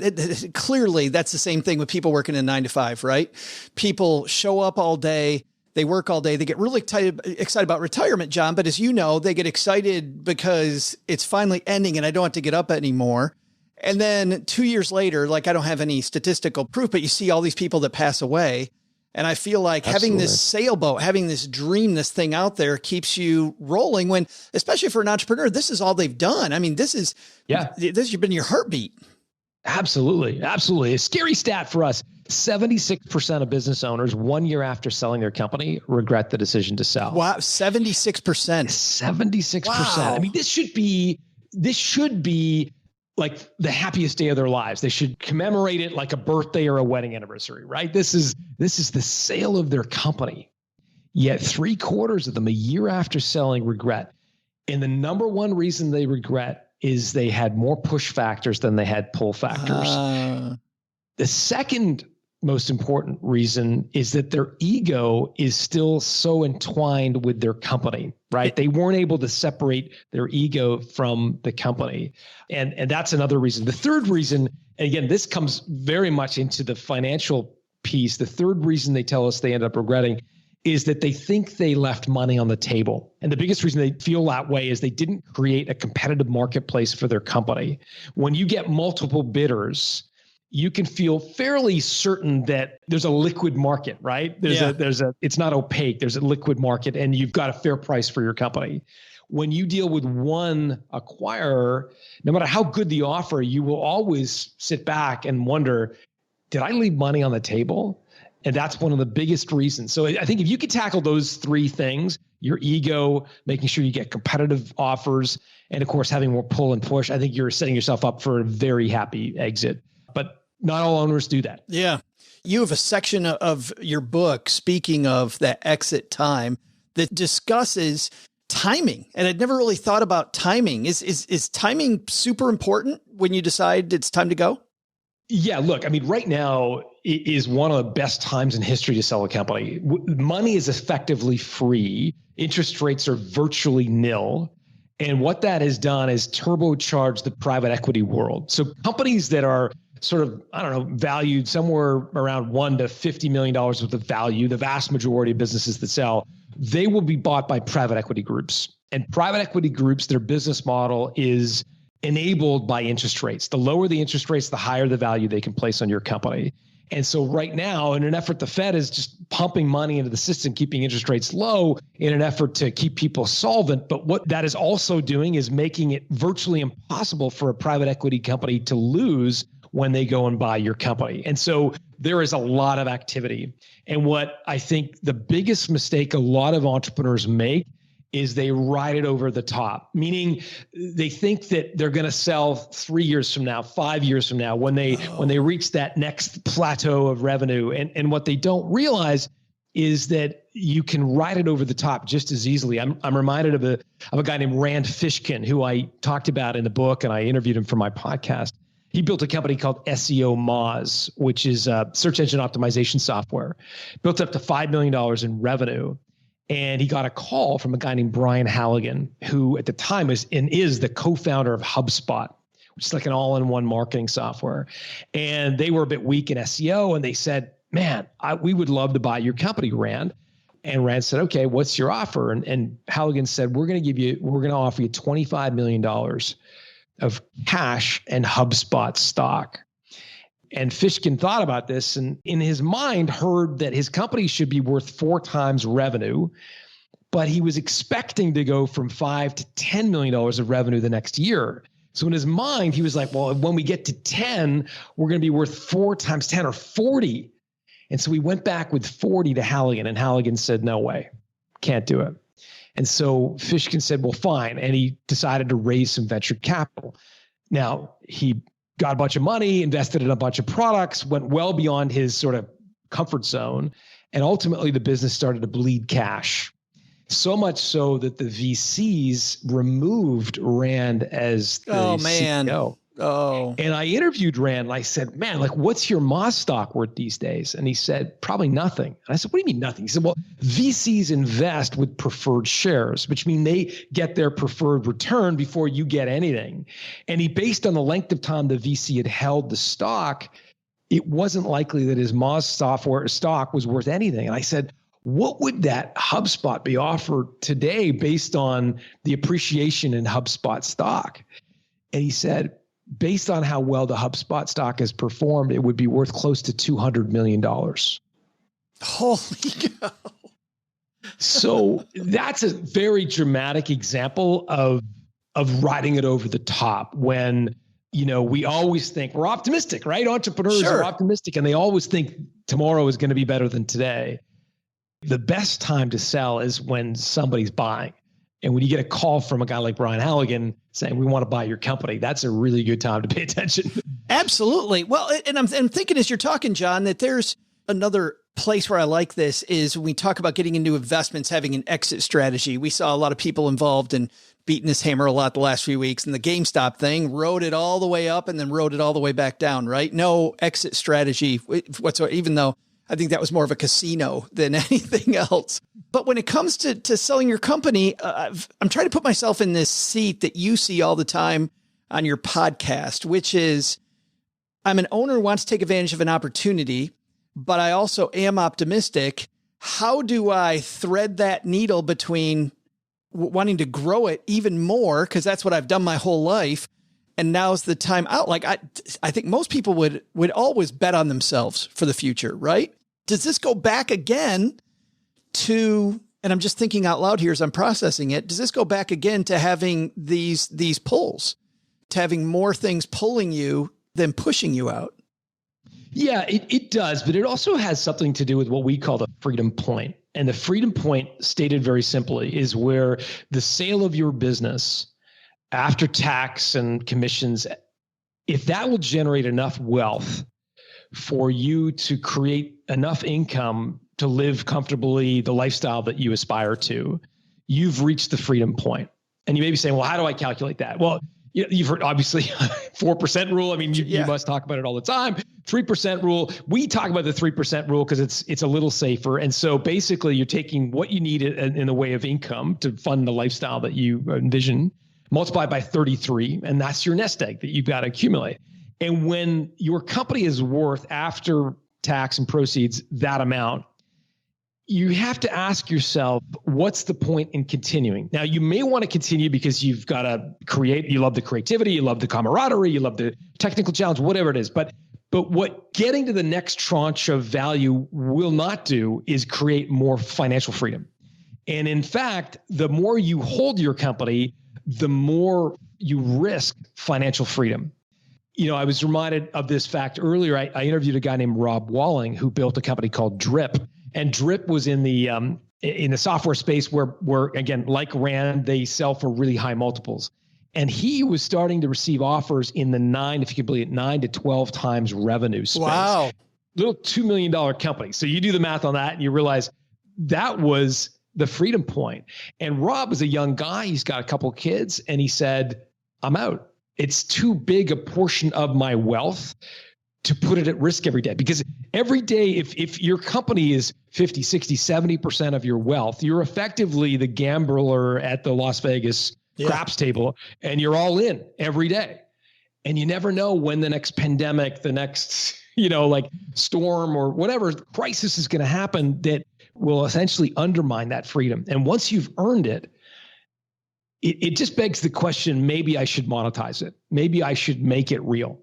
clearly that's the same thing with people working a 9 to 5, right? People show up all day. They work all day. They get really excited about retirement, John. But as you know, they get excited because it's finally ending and I don't have to get up anymore. And then 2 years later, like I don't have any statistical proof, but you see all these people that pass away. And I feel like having this sailboat, having this dream, this thing out there keeps you rolling when, especially for an entrepreneur, this is all they've done. I mean, this has been your heartbeat. Absolutely. Absolutely. A scary stat for us. 76% of business owners 1 year after selling their company regret the decision to sell. Wow, 76%. 76%. Wow. I mean, this should be like the happiest day of their lives. They should commemorate it like a birthday or a wedding anniversary, right? This is the sale of their company. Yet 3/4 of them a year after selling regret. And the number one reason they regret is they had more push factors than they had pull factors. The second most important reason is that their ego is still so entwined with their company, right? They weren't able to separate their ego from the company. And that's another reason. The third reason, and again, this comes very much into the financial piece. The third reason they tell us they end up regretting is that they think they left money on the table. And the biggest reason they feel that way is they didn't create a competitive marketplace for their company. When you get multiple bidders, you can feel fairly certain that there's a liquid market, right? It's not opaque. There's a liquid market and you've got a fair price for your company. When you deal with one acquirer, no matter how good the offer, you will always sit back and wonder, did I leave money on the table? And that's one of the biggest reasons. So I think if you could tackle those three things, your ego, making sure you get competitive offers, and of course, having more pull and push, I think you're setting yourself up for a very happy exit. But not all owners do that. Yeah. You have a section of your book, speaking of that exit time, that discusses timing. And I'd never really thought about timing. Is timing super important when you decide it's time to go? Yeah, look, I mean, right now is one of the best times in history to sell a company. Money is effectively free. Interest rates are virtually nil. And what that has done is turbocharge the private equity world. So companies that are sort of, valued somewhere around $1 to $50 million worth of value, the vast majority of businesses that sell, they will be bought by private equity groups. And private equity groups, their business model is enabled by interest rates. The lower the interest rates, the higher the value they can place on your company. And so right now, in an effort, the Fed is just pumping money into the system, keeping interest rates low in an effort to keep people solvent. But what that is also doing is making it virtually impossible for a private equity company to lose when they go and buy your company. And so there is a lot of activity. And what I think the biggest mistake a lot of entrepreneurs make is they ride it over the top, meaning they think that they're going to sell 3 years from now, 5 years from now, when they reach that next plateau of revenue. And what they don't realize is that you can ride it over the top just as easily. I'm reminded of a guy named Rand Fishkin, who I talked about in the book, and I interviewed him for my podcast. He built a company called SEO Moz, which is search engine optimization software, built up to $5 million in revenue. And he got a call from a guy named Brian Halligan, who at the time is the co-founder of HubSpot, which is like an all-in-one marketing software. And they were a bit weak in SEO, and they said, man, we would love to buy your company, Rand. And Rand said, okay, what's your offer? And Halligan said, we're going to offer you $25 million of cash and HubSpot stock. And Fishkin thought about this and in his mind heard that his company should be worth 4 times revenue, but he was expecting to go from $5 to $10 million of revenue the next year. So in his mind, he was like, well, when we get to 10, we're going to be worth 4 times 10 or 40. And so we went back with 40 to Halligan, and Halligan said, no way, can't do it. And so Fishkin said, well, fine. And he decided to raise some venture capital. Now, he got a bunch of money, invested in a bunch of products, went well beyond his sort of comfort zone. And ultimately, the business started to bleed cash. So much so that the VCs removed Rand as the CEO. Oh. And I interviewed Rand and I said, man, like, what's your Moz stock worth these days? And he said, probably nothing. And I said, what do you mean nothing? He said, well, VCs invest with preferred shares, which mean they get their preferred return before you get anything. And he based on the length of time the VC had held the stock, it wasn't likely that his Moz software stock was worth anything. And I said, what would that HubSpot be offered today based on the appreciation in HubSpot stock? And he said, based on how well the HubSpot stock has performed, it would be worth close to $200 million. Holy cow. So that's a very dramatic example of riding it over the top when we always think we're optimistic, right? Entrepreneurs Sure. are optimistic and they always think tomorrow is going to be better than today. The best time to sell is when somebody's buying. And when you get a call from a guy like Brian Halligan saying, we want to buy your company, that's a really good time to pay attention. Absolutely. Well, and I'm thinking as you're talking, John, that there's another place where I like this is when we talk about getting into investments, having an exit strategy. We saw a lot of people involved in beating this hammer a lot the last few weeks, and the GameStop thing rode it all the way up and then rode it all the way back down, right? No exit strategy whatsoever, even though I think that was more of a casino than anything else. But when it comes to selling your company, I'm trying to put myself in this seat that you see all the time on your podcast, which is I'm an owner who wants to take advantage of an opportunity, but I also am optimistic. How do I thread that needle between wanting to grow it even more? Because that's what I've done my whole life. And now's the time out. Like I think most people would always bet on themselves for the future, right? Does this go back again to, and I'm just thinking out loud here as I'm processing it, does this go back again to having these pulls, to having more things pulling you than pushing you out? Yeah, it does, but it also has something to do with what we call the freedom point. And the freedom point, stated very simply, is where the sale of your business after tax and commissions, if that will generate enough wealth for you to create enough income to live comfortably the lifestyle that you aspire to, you've reached the freedom point. And you may be saying, well, how do I calculate that? Well, you've heard obviously 4% rule. I mean, you must talk about it all the time. 3% rule. We talk about the 3% rule because it's a little safer. And so basically you're taking what you need in the way of income to fund the lifestyle that you envision, multiply by 33, and that's your nest egg that you've got to accumulate. And when your company is worth, after tax and proceeds, that amount, you have to ask yourself, what's the point in continuing? Now, you may want to continue because you've got to create, you love the creativity, you love the camaraderie, you love the technical challenge, whatever it is. But what getting to the next tranche of value will not do is create more financial freedom. And in fact, the more you hold your company, the more you risk financial freedom. I was reminded of this fact earlier. I interviewed a guy named Rob Walling who built a company called Drip. And Drip was in the software space where again, like Rand, they sell for really high multiples. And he was starting to receive offers in the 9 to 12 times revenue space. Wow. Little $2 million company. So you do the math on that and you realize that was the freedom point. And Rob is a young guy. He's got a couple of kids and he said, I'm out. It's too big a portion of my wealth to put it at risk every day. Because every day, if your company is 50, 60, 70% of your wealth, you're effectively the gambler at the Las Vegas craps table, and you're all in every day. And you never know when the next pandemic, the next, like storm or whatever crisis is going to happen that will essentially undermine that freedom. And once you've earned it, it just begs the question, maybe I should monetize it. Maybe I should make it real.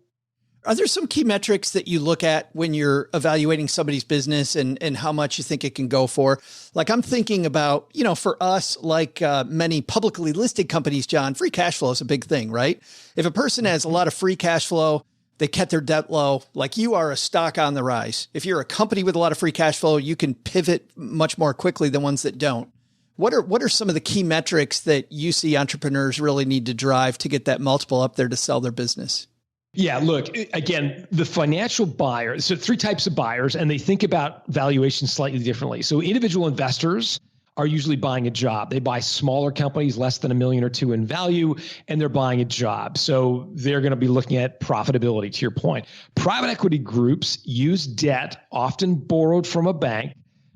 Are there some key metrics that you look at when you're evaluating somebody's business and how much you think it can go for? Like I'm thinking about, for us, like many publicly listed companies, John, free cash flow is a big thing, right? If a person has a lot of free cash flow, they kept their debt low, like you are a stock on the rise. If you're a company with a lot of free cash flow, you can pivot much more quickly than ones that don't. What are some of the key metrics that you see entrepreneurs really need to drive to get that multiple up there to sell their business? Yeah, look, again, the financial buyer, so 3 types of buyers, and they think about valuation slightly differently. So individual investors are usually buying a job. They buy smaller companies, less than $1 million or $2 million in value, and they're buying a job. So they're going to be looking at profitability, to your point. Private equity groups use debt, often borrowed from a bank,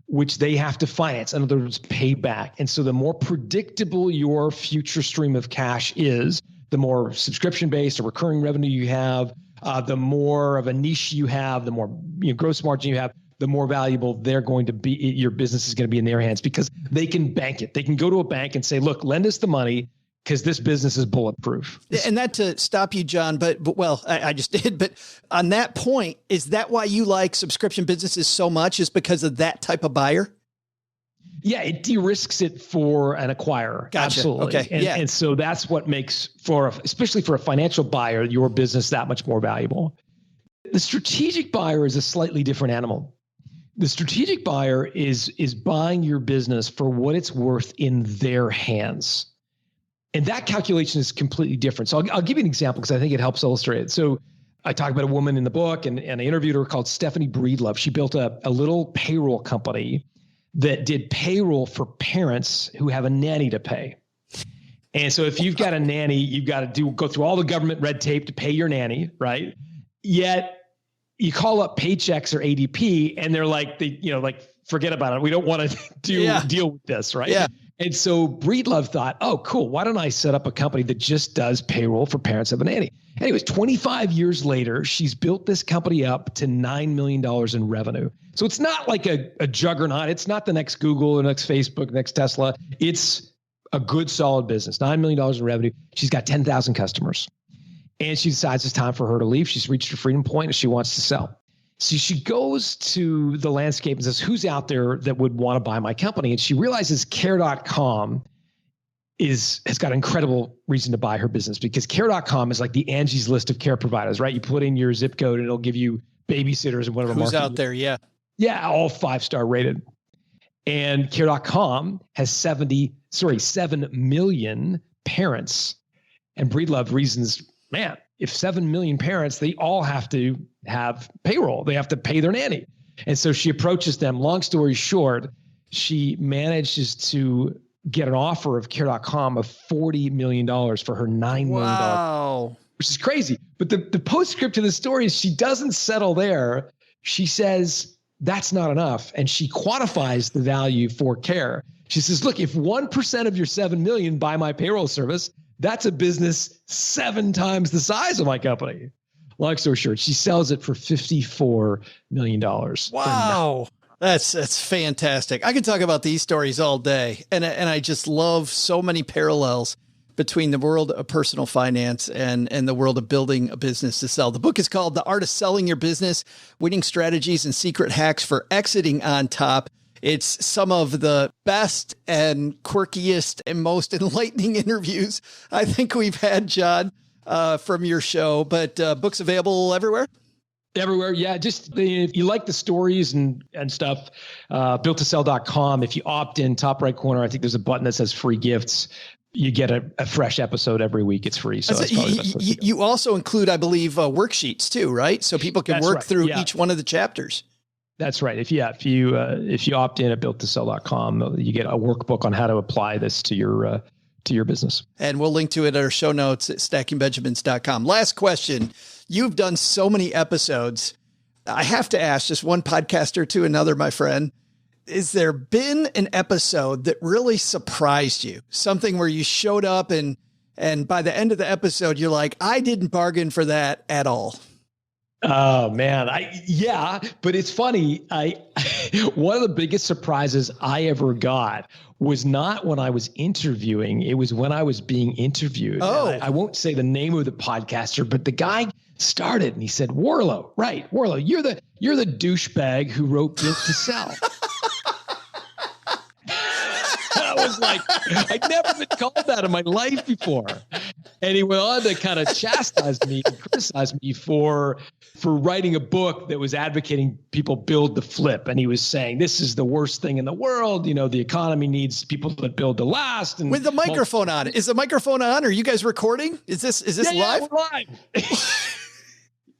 which they have to finance, in other words, pay back. And so the more predictable your future stream of cash is, the more subscription-based or recurring revenue you have, the more of a niche you have, the more gross margin you have, the more valuable they're going to be. Your business is going to be in their hands because they can bank it. They can go to a bank and say, look, lend us the money because this business is bulletproof. And that to stop you, John, but I just did. But on that point, is that why you like subscription businesses so much, is because of that type of buyer? Yeah, it de-risks it for an acquirer. Gotcha. Absolutely. Okay. And so that's what makes, especially for a financial buyer, your business that much more valuable. The strategic buyer is a slightly different animal. The strategic buyer is buying your business for what it's worth in their hands. And that calculation is completely different. So I'll give you an example because I think it helps illustrate it. So I talk about a woman in the book, and I interviewed her called Stephanie Breedlove. She built a little payroll company that did payroll for parents who have a nanny to pay. And so if you've got a nanny, you've got to go through all the government red tape to pay your nanny, right? Yet you call up Paychex or ADP and they're like, forget about it. We don't want to deal with this, right? Yeah. And so Breedlove thought, oh, cool. Why don't I set up a company that just does payroll for parents of a nanny? Anyways, 25 years later, she's built this company up to $9 million in revenue. So it's not like a juggernaut. It's not the next Google, the next Facebook, next Tesla. It's a good, solid business, $9 million in revenue. She's got 10,000 customers. And she decides it's time for her to leave. She's reached her freedom point and she wants to sell. So she goes to the landscape and says, who's out there that would want to buy my company? And she realizes Care.com has got an incredible reason to buy her business, because Care.com is like the Angie's List of care providers, right? You put in your zip code and it'll give you babysitters and whatever. Who's out there? Yeah. Yeah. All 5-star rated. And Care.com has 7 million parents. And Breedlove reasons, man, if 7 million parents, they all have to have payroll. They have to pay their nanny. And so she approaches them. Long story short, she manages to get an offer of Care.com of $40 million for her $9 million. Wow. Which is crazy. But the postscript to the story is she doesn't settle there. She says, that's not enough. And she quantifies the value for Care. She says, look, if 1% of your 7 million buy my payroll service, that's a business 7 times the size of my company. Long story short, she sells it for $54 million. Wow. That's fantastic. I could talk about these stories all day. And I just love so many parallels between the world of personal finance and the world of building a business to sell. The book is called The Art of Selling Your Business, Winning Strategies and Secret Hacks for Exiting on Top. It's some of the best and quirkiest and most enlightening interviews I think we've had, John, from your show. But books available everywhere? Everywhere. Yeah. Just if you like the stories and stuff, builttosell.com. If you opt in, top right corner, I think there's a button that says free gifts. You get a fresh episode every week. It's free. So you also include, I believe, worksheets too, right? So people can work through each one of the chapters. That's right. If you opt in at builttosell.com, you get a workbook on how to apply this to your business. And we'll link to it at our show notes at stackingbenjamins.com. Last question. You've done so many episodes. I have to ask, just one podcaster to another, my friend, is there been an episode that really surprised you? Something where you showed up and by the end of the episode, you're like, I didn't bargain for that at all. Oh man. But it's funny. One of the biggest surprises I ever got was not when I was interviewing. It was when I was being interviewed. Oh, I won't say the name of the podcaster, but the guy started and he said, Warrillow, right? Warrillow, you're the douchebag who wrote Built to Sell. I was like, I'd never been called that in my life before. And he went on to kind of chastise me and criticize me for writing a book that was advocating people build to flip. And he was saying, this is the worst thing in the world. You know, the economy needs people that build to last. And with the microphone on. Is the microphone on? Are you guys recording? Is this live? Yeah, we're live.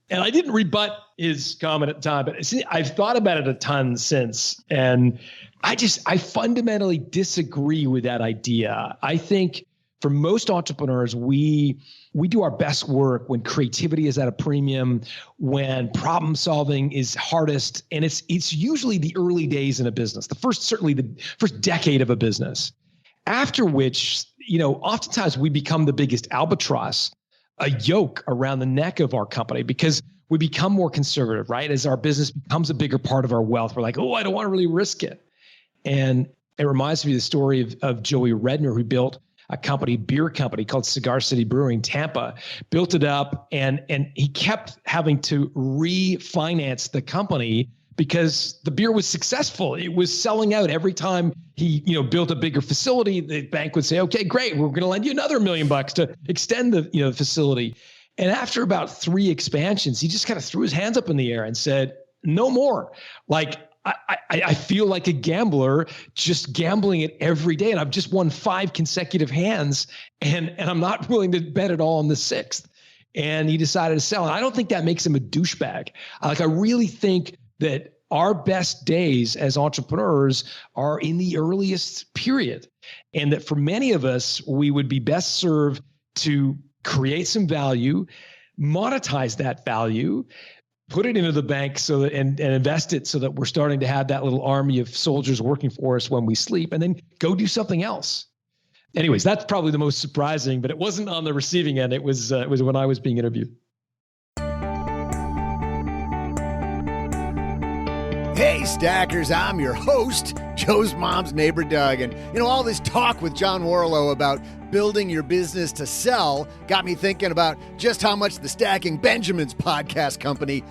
And I didn't rebut his comment at the time, but see, I've thought about it a ton since. And I fundamentally disagree with that idea. I think for most entrepreneurs, we do our best work when creativity is at a premium, when problem solving is hardest. And it's usually the early days in a business, certainly the first decade of a business, after which, oftentimes we become the biggest albatross, a yoke around the neck of our company, because we become more conservative, right? As our business becomes a bigger part of our wealth, we're like, oh, I don't want to really risk it. And it reminds me of the story of Joey Redditor, who built a beer company called Cigar City Brewing, Tampa, built it up, and he kept having to refinance the company because the beer was successful. It was selling out every time he, built a bigger facility. The bank would say, okay, great. We're going to lend you another $1 million to extend the, facility. And after about 3 expansions, he just kind of threw his hands up in the air and said, no more. Like, I feel like a gambler just gambling it every day. And I've just won 5 consecutive hands and I'm not willing to bet at all on the 6th. And he decided to sell. And I don't think that makes him a douchebag. I really think that our best days as entrepreneurs are in the earliest period. And that for many of us, we would be best served to create some value, monetize that value, put it into the bank so that and invest it so that we're starting to have that little army of soldiers working for us when we sleep, and then go do something else. Anyways, that's probably the most surprising, but it wasn't on the receiving end. It was when I was being interviewed. Hey, Stackers, I'm your host, Joe's mom's neighbor, Doug. And, all this talk with John Warrillow about building your business to sell got me thinking about just how much the Stacking Benjamins podcast company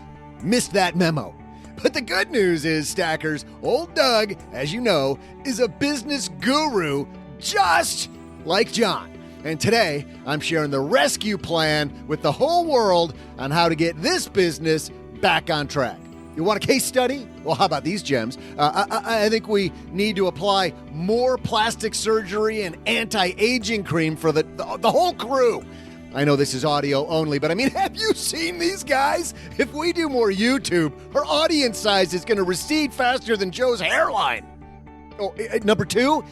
missed that memo. But the good news is, Stackers, old Doug, as you know, is a business guru just like John. And today, I'm sharing the rescue plan with the whole world on how to get this business back on track. You want a case study? Well, how about these gems? I think we need to apply more plastic surgery and anti-aging cream for the whole crew. I know this is audio only, but have you seen these guys? If we do more YouTube, our audience size is going to recede faster than Joe's hairline. Oh, number 2,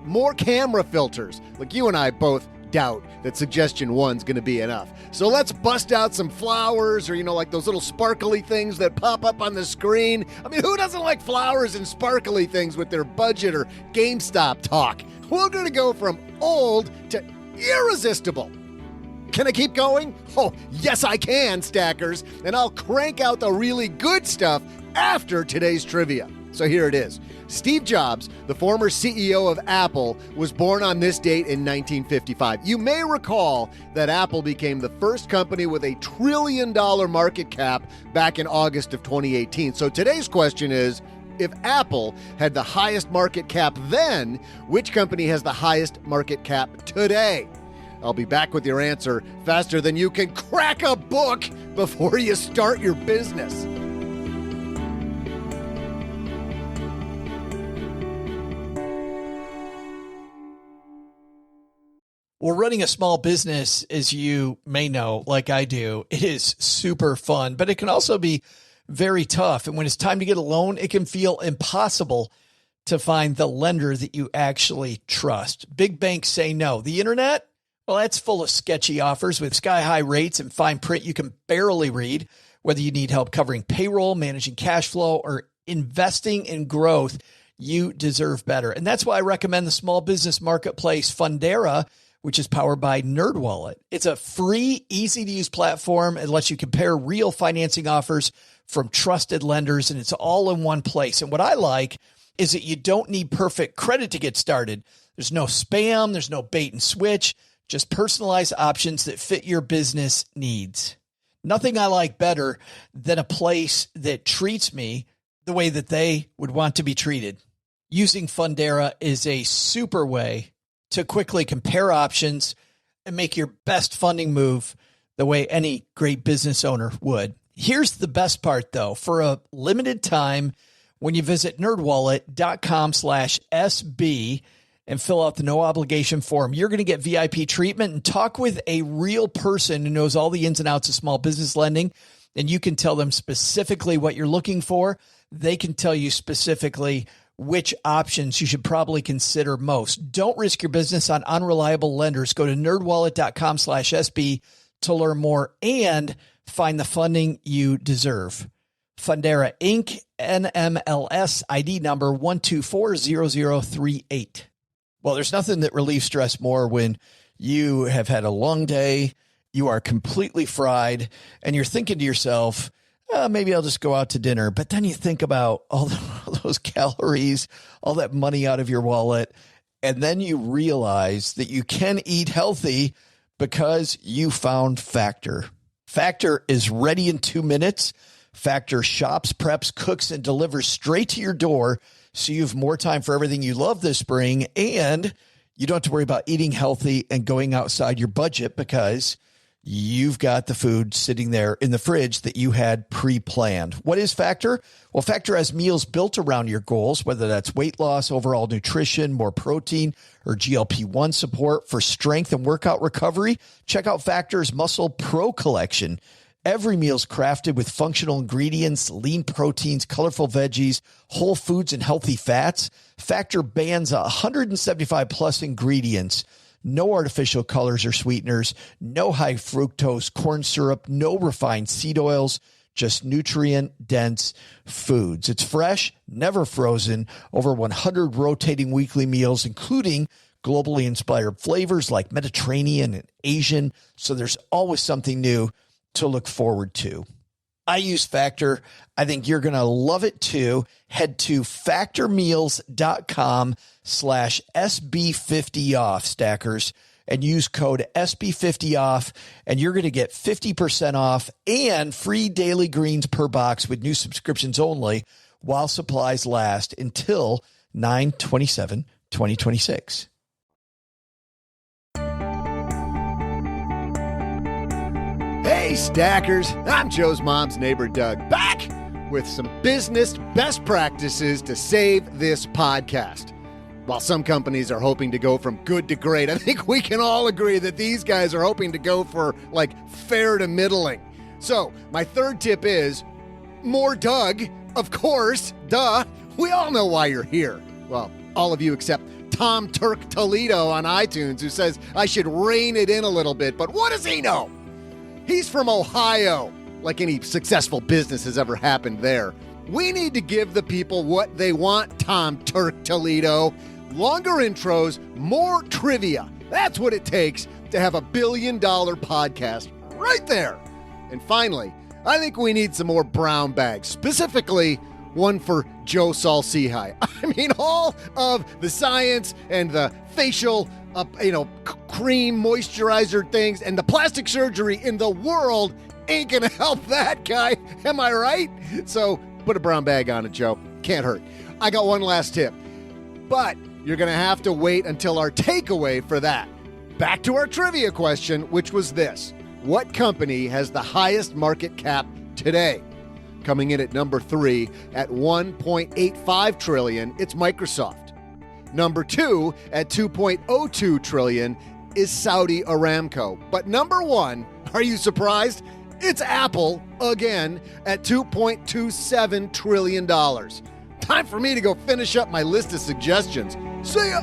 more camera filters. Like you and I both doubt that suggestion 1's going to be enough. So let's bust out some flowers or, like those little sparkly things that pop up on the screen. Who doesn't like flowers and sparkly things with their budget or GameStop talk? We're going to go from old to irresistible. Can I keep going? Oh, yes, I can, Stackers. And I'll crank out the really good stuff after today's trivia. So here it is. Steve Jobs, the former CEO of Apple, was born on this date in 1955. You may recall that Apple became the first company with a $1 trillion market cap back in August of 2018. So today's question is, if Apple had the highest market cap then, which company has the highest market cap today? I'll be back with your answer faster than you can crack a book before you start your business. Well, running a small business, as you may know, like I do, it is super fun, but it can also be very tough. And when it's time to get a loan, it can feel impossible to find the lender that you actually trust. Big banks say no. The internet, well, that's full of sketchy offers with sky-high rates and fine print you can barely read. Whether you need help covering payroll, managing cash flow, or investing in growth, you deserve better. And that's why I recommend the small business marketplace Fundera, which is powered by NerdWallet. It's a free, easy-to-use platform. It lets you compare real financing offers from trusted lenders, and it's all in one place. And what I like is that you don't need perfect credit to get started. There's no spam. There's no bait and switch. Just personalized options that fit your business needs. Nothing I like better than a place that treats me the way that they would want to be treated. Using Fundera is a super way to quickly compare options and make your best funding move the way any great business owner would. Here's the best part, though. For a limited time, when you visit nerdwallet.com/SB and fill out the no obligation form, you're going to get VIP treatment and talk with a real person who knows all the ins and outs of small business lending. And you can tell them specifically what you're looking for. They can tell you specifically which options you should probably consider most. Don't risk your business on unreliable lenders. Go to nerdwallet.com/SB to learn more and find the funding you deserve. Fundera Inc., NMLS ID number 1240038. Well, there's nothing that relieves stress more when you have had a long day, you are completely fried, and you're thinking to yourself, maybe I'll just go out to dinner. But then you think about all those calories, all that money out of your wallet, and then you realize that you can eat healthy because you found Factor. Factor is ready in 2 minutes. Factor shops, preps, cooks, and delivers straight to your door so you have more time for everything you love this spring, and you don't have to worry about eating healthy and going outside your budget because you've got the food sitting there in the fridge that you had pre-planned. What is Factor? Well, Factor has meals built around your goals, whether that's weight loss, overall nutrition, more protein, or GLP-1 support for strength and workout recovery. Check out Factor's Muscle Pro collection. Every meal's crafted with functional ingredients, lean proteins, colorful veggies, whole foods, and healthy fats. Factor bans 175 plus ingredients. No artificial colors or sweeteners, no high fructose corn syrup, no refined seed oils, just nutrient-dense foods. It's fresh, never frozen, over 100 rotating weekly meals, including globally inspired flavors like Mediterranean and Asian, so there's always something new to look forward to. I use Factor. I think you're going to love it too. Head to factormeals.com/SB50off, stackers, and use code SB50off, and you're going to get 50% off and free daily greens per box with new subscriptions only while supplies last until 9/27/2026. Hey, stackers, I'm Joe's mom's neighbor, Doug, back with some business best practices to save this podcast. While some companies are hoping to go from good to great, I think we can all agree that these guys are hoping to go for, like, fair to middling. So, my third tip is more Doug, of course, duh. We all know why you're here. Well, all of you except Tom Turk Toledo on iTunes, who says I should rein it in a little bit, but what does he know? He's from Ohio, like any successful business has ever happened there. We need to give the people what they want, Tom Turk Toledo. Longer intros, more trivia. That's what it takes to have a $1 billion podcast right there. And finally, I think we need some more brown bags, specifically one for Joe Saul-Sehy. I mean, all of the science and the facial cream moisturizer things and the plastic surgery in the world ain't gonna help that guy. Am I right? So put a brown bag on it, Joe. Can't hurt. I got one last tip, but you're gonna have to wait until our takeaway for that. Back to our trivia question, which was this: what company has the highest market cap today? Coming in at number 3 at $1.85 trillion, it's Microsoft. Number 2 at $2.02 trillion is Saudi Aramco. But number 1, are you surprised? It's Apple again at $2.27 trillion. Time for me to go finish up my list of suggestions. See ya!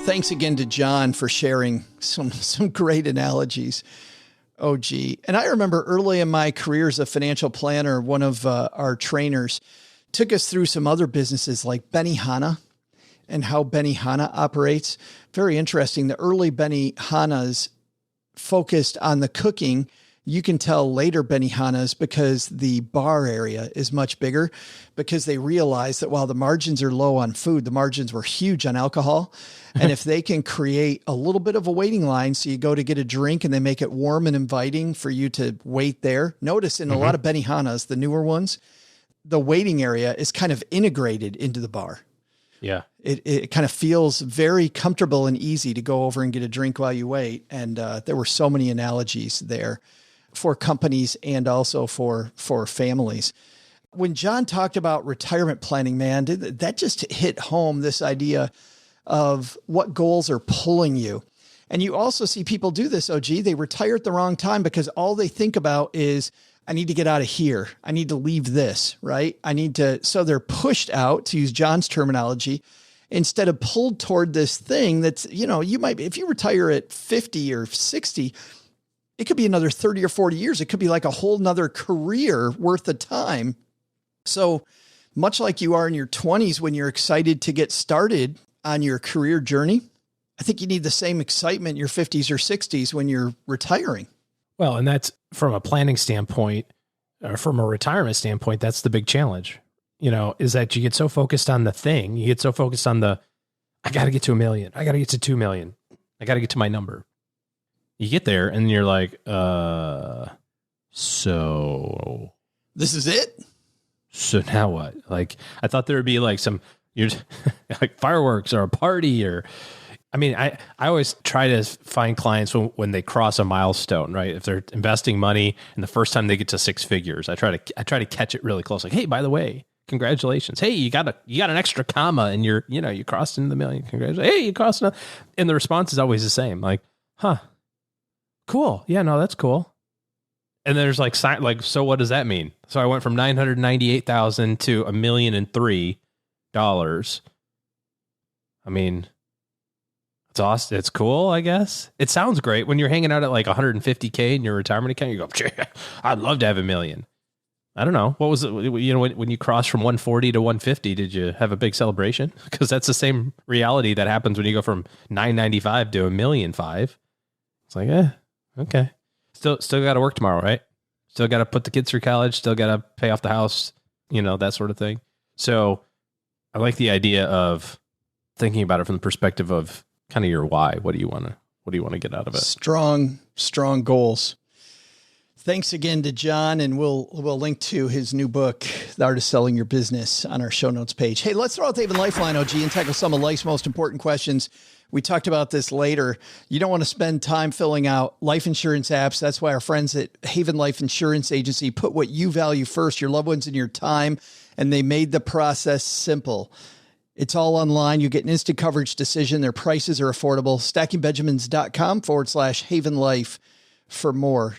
Thanks again to John for sharing some great analogies. Oh, gee. And I remember early in my career as a financial planner, one of our trainers took us through some other businesses like Benihana and how Benihana operates. Very interesting. The early Benihanas focused on the cooking. You can tell later Benihanas because the bar area is much bigger, because they realized that while the margins are low on food, the margins were huge on alcohol. And if they can create a little bit of a waiting line, so you go to get a drink and they make it warm and inviting for you to wait there. Notice in a lot of Benihanas, the newer ones, the waiting area is kind of integrated into the bar. Yeah. It kind of feels very comfortable and easy to go over and get a drink while you wait. And there were so many analogies there for companies and also for families. When John talked about retirement planning, man, that just hit home, this idea of what goals are pulling you. And you also see people do this. Oh, gee, they retire at the wrong time because all they think about is, I need to get out of here. I need to leave this, right? So they're pushed out, to use John's terminology, instead of pulled toward this thing that's, you might be, if you retire at 50 or 60, it could be another 30 or 40 years. It could be like a whole nother career worth of time. So much like you are in your 20s when you're excited to get started on your career journey, I think you need the same excitement in your 50s or 60s when you're retiring. Well, and that's from a planning standpoint, or from a retirement standpoint, that's the big challenge. is that you get so focused on the thing. You get so focused on I got to get to 1 million. I got to get to 2 million. I got to get to my number. You get there and you're like, so this is it? So now what? Like, I thought there would be like you're like fireworks or a party I always try to find clients when they cross a milestone, right? If they're investing money and the first time they get to 6 figures, I try to catch it really close. Like, hey, by the way, congratulations. Hey, you got an extra comma and you crossed into the million. Congratulations. Hey, you crossed another. And the response is always the same. Like, huh, cool. Yeah, no, that's cool. And there's like, so what does that mean? So I went from $998,000 to $1,003,000. I mean, it's awesome. It's cool, I guess. It sounds great when you're hanging out at like 150K in your retirement account. You go, I'd love to have $1 million. I don't know. What was it? When you crossed from 140 to 150, did you have a big celebration? Because that's the same reality that happens when you go from 995 to $1,000,005. It's like, okay. Still got to work tomorrow, right? Still got to put the kids through college. Still got to pay off the house. That sort of thing. So I like the idea of thinking about it from the perspective of kind of your why. What do you want to get out of it? Strong goals. Thanks again to John, and we'll link to his new book, The Art of Selling Your Business, on our show notes page. Hey, let's throw out the Haven Lifeline, OG, and tackle some of life's most important questions. We talked about this later. You don't want to spend time filling out life insurance apps. That's why our friends at Haven Life Insurance Agency put what you value first, your loved ones and your time, and they made the process simple. It's all online. You get an instant coverage decision. Their prices are affordable. StackingBenjamins.com/Haven Life for more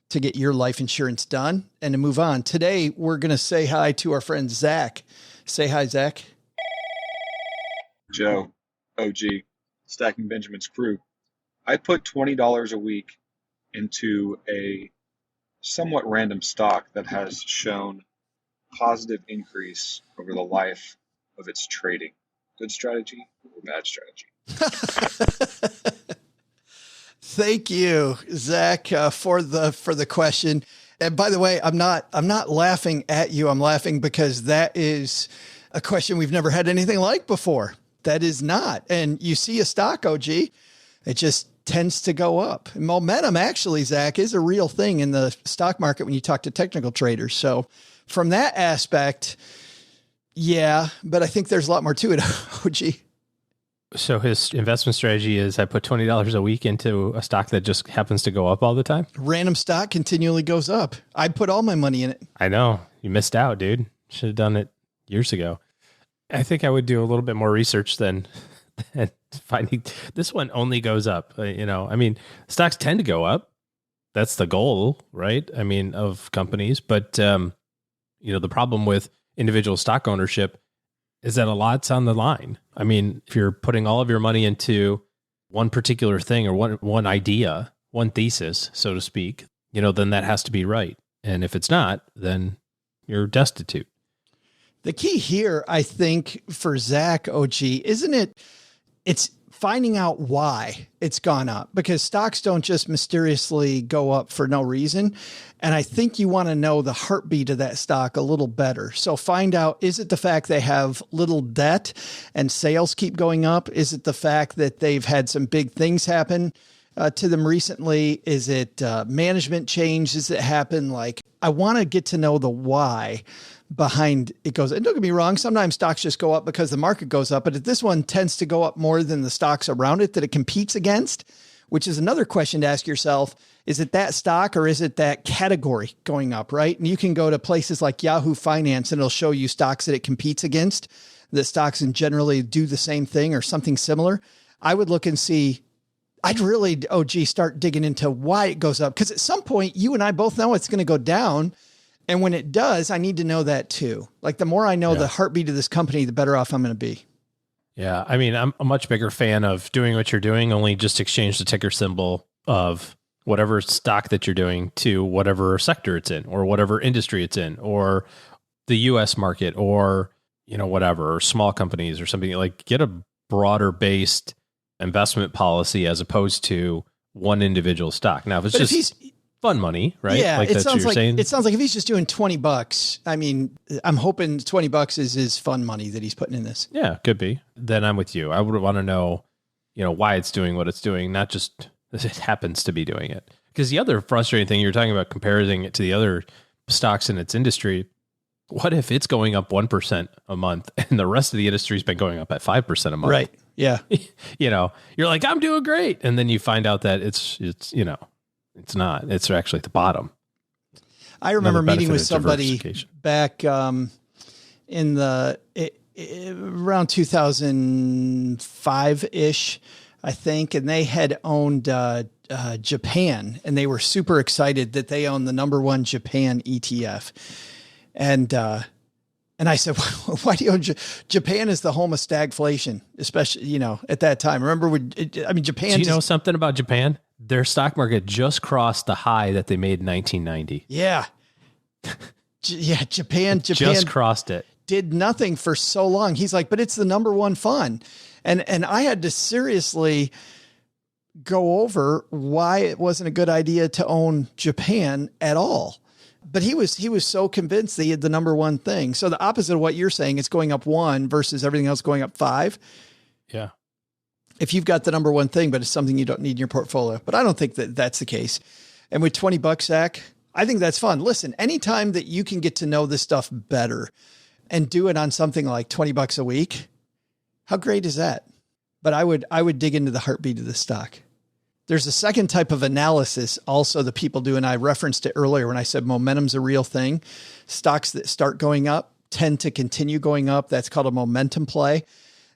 to get your life insurance done and to move on. Today, we're going to say hi to our friend Zach. Say hi, Zach. Joe, OG, Stacking Benjamin's crew. I put $20 a week into a somewhat random stock that has shown positive increase over the life of its trading. Good strategy or bad strategy? Thank you, Zach, for the question. And by the way, I'm not laughing at you. I'm laughing because that is a question we've never had anything like before. That is not. And you see a stock, OG, it just tends to go up. And momentum, actually, Zach, is a real thing in the stock market when you talk to technical traders. So from that aspect, yeah, but I think there's a lot more to it, OG. So his investment strategy is I put $20 a week into a stock that just happens to go up all the time? Random stock continually goes up. I put all my money in it. I know. You missed out, dude. Should have done it years ago. I think I would do a little bit more research than finding this one only goes up. Stocks tend to go up. That's the goal, right? Of companies. But, the problem with individual stock ownership is that a lot's on the line. If you're putting all of your money into one particular thing or one idea, one thesis, so to speak, then that has to be right. And if it's not, then you're destitute. The key here, I think, for Zach, OG, isn't it? It's finding out why it's gone up, because stocks don't just mysteriously go up for no reason. And I think you want to know the heartbeat of that stock a little better. So find out, is it the fact they have little debt and sales keep going up? Is it the fact that they've had some big things happen to them recently? Is it management change? Does it happen? I want to get to know the why behind it goes. And don't get me wrong, sometimes stocks just go up because the market goes up, but this one tends to go up more than the stocks around it that it competes against, which is another question to ask yourself. Is it that stock or is it that category going up, right? And you can go to places like Yahoo Finance and it'll show you stocks that it competes against, the stocks and generally do the same thing or something similar. I would look and see, I'd really, start digging into why it goes up. Because at some point, you and I both know it's going to go down. And when it does, I need to know that too. The more I know the heartbeat of this company, the better off I'm going to be. Yeah. I'm a much bigger fan of doing what you're doing, only just exchange the ticker symbol of whatever stock that you're doing to whatever sector it's in or whatever industry it's in or the US market or, whatever, or small companies or something. Get a broader based investment policy as opposed to one individual stock. Now, if it's fun money, right? Yeah, like it that's what sounds you're like saying. it sounds like if he's just doing $20, I mean, I'm hoping $20 is his fun money that he's putting in this. Yeah, could be. Then I'm with you. I would want to know, why it's doing what it's doing, not just that it happens to be doing it. Because the other frustrating thing you're talking about comparing it to the other stocks in its industry, what if it's going up 1% a month and the rest of the industry's been going up at 5% a month? Right. Yeah. You're like, I'm doing great. And then you find out that it's not. It's actually at the bottom. I remember meeting with somebody back in around 2005-ish, I think, and they had owned Japan, and they were super excited that they own the #1 Japan ETF. And I said, why do you own Japan? Is the home of stagflation, especially, at that time. Remember, Japan. Do you know something about Japan? Their stock market just crossed the high that they made in 1990. Yeah. Japan just crossed it. Did nothing for so long. He's like, but it's the #1 fund. And I had to seriously go over why it wasn't a good idea to own Japan at all. But he was so convinced that he had the #1 thing. So the opposite of what you're saying, it's going up 1 versus everything else going up 5. Yeah. If you've got the #1 thing, but it's something you don't need in your portfolio. But I don't think that that's the case. And with $20, Zach, I think that's fun. Listen, anytime that you can get to know this stuff better and do it on something like $20 a week, how great is that? But I would dig into the heartbeat of the stock. There's a second type of analysis also that people do, and I referenced it earlier when I said momentum's a real thing. Stocks that start going up tend to continue going up. That's called a momentum play.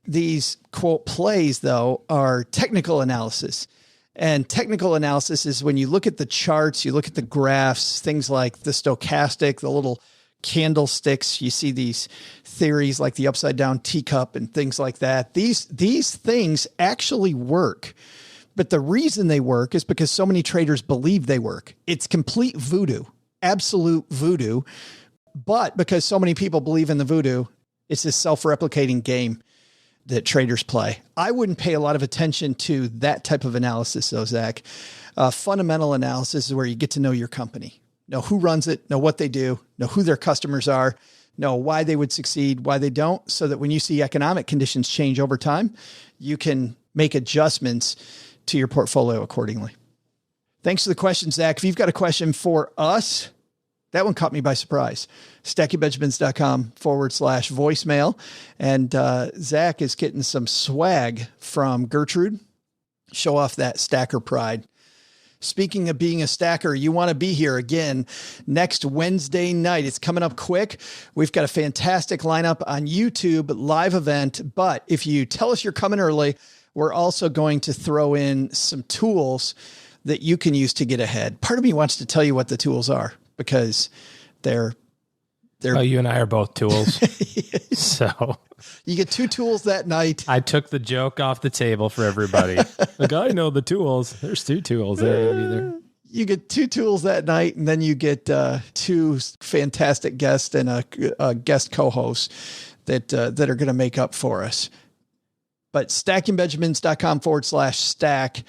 These, quote, plays, though, are technical analysis. And technical analysis is when you look at the charts, you look at the graphs, things like the stochastic, the little candlesticks. You see these theories like the upside down teacup and things like that. These things actually work. But the reason they work is because so many traders believe they work. It's complete voodoo, absolute voodoo. But because so many people believe in the voodoo, it's this self-replicating game that traders play. I wouldn't pay a lot of attention to that type of analysis, though, Zach. Fundamental analysis is where you get to know your company, know who runs it, know what they do, know who their customers are, know why they would succeed, why they don't, so that when you see economic conditions change over time, you can make adjustments to your portfolio accordingly. Thanks for the question, Zach. If you've got a question for us, that one caught me by surprise. StackingBenjamins.com/voicemail. And Zach is getting some swag from Gertrude. Show off that stacker pride. Speaking of being a stacker, you want to be here again next Wednesday night. It's coming up quick. We've got a fantastic lineup on YouTube, live event. But if you tell us you're coming early, we're also going to throw in some tools that you can use to get ahead. Part of me wants to tell you what the tools are because they're you and I are both tools. So you get 2 tools that night. I took the joke off the table for everybody. Like, I know the tools. There's 2 tools there either. You get 2 tools that night, and then you get 2 fantastic guests and a guest co-host that are going to make up for us. But stackingbenjamins.com/stack.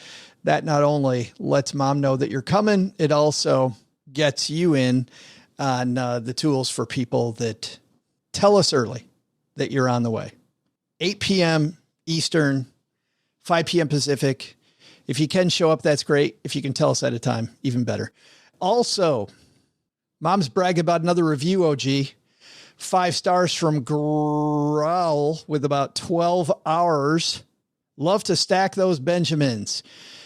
That not only lets mom know that you're coming, it also gets you in on the tools for people that tell us early that you're on the way. 8 p.m. Eastern, 5 p.m. Pacific. If you can show up, that's great. If you can tell us at a time, even better. Also, mom's bragging about another review, OG. 5 stars from Growl with about 12 hours. Love to stack those Benjamins.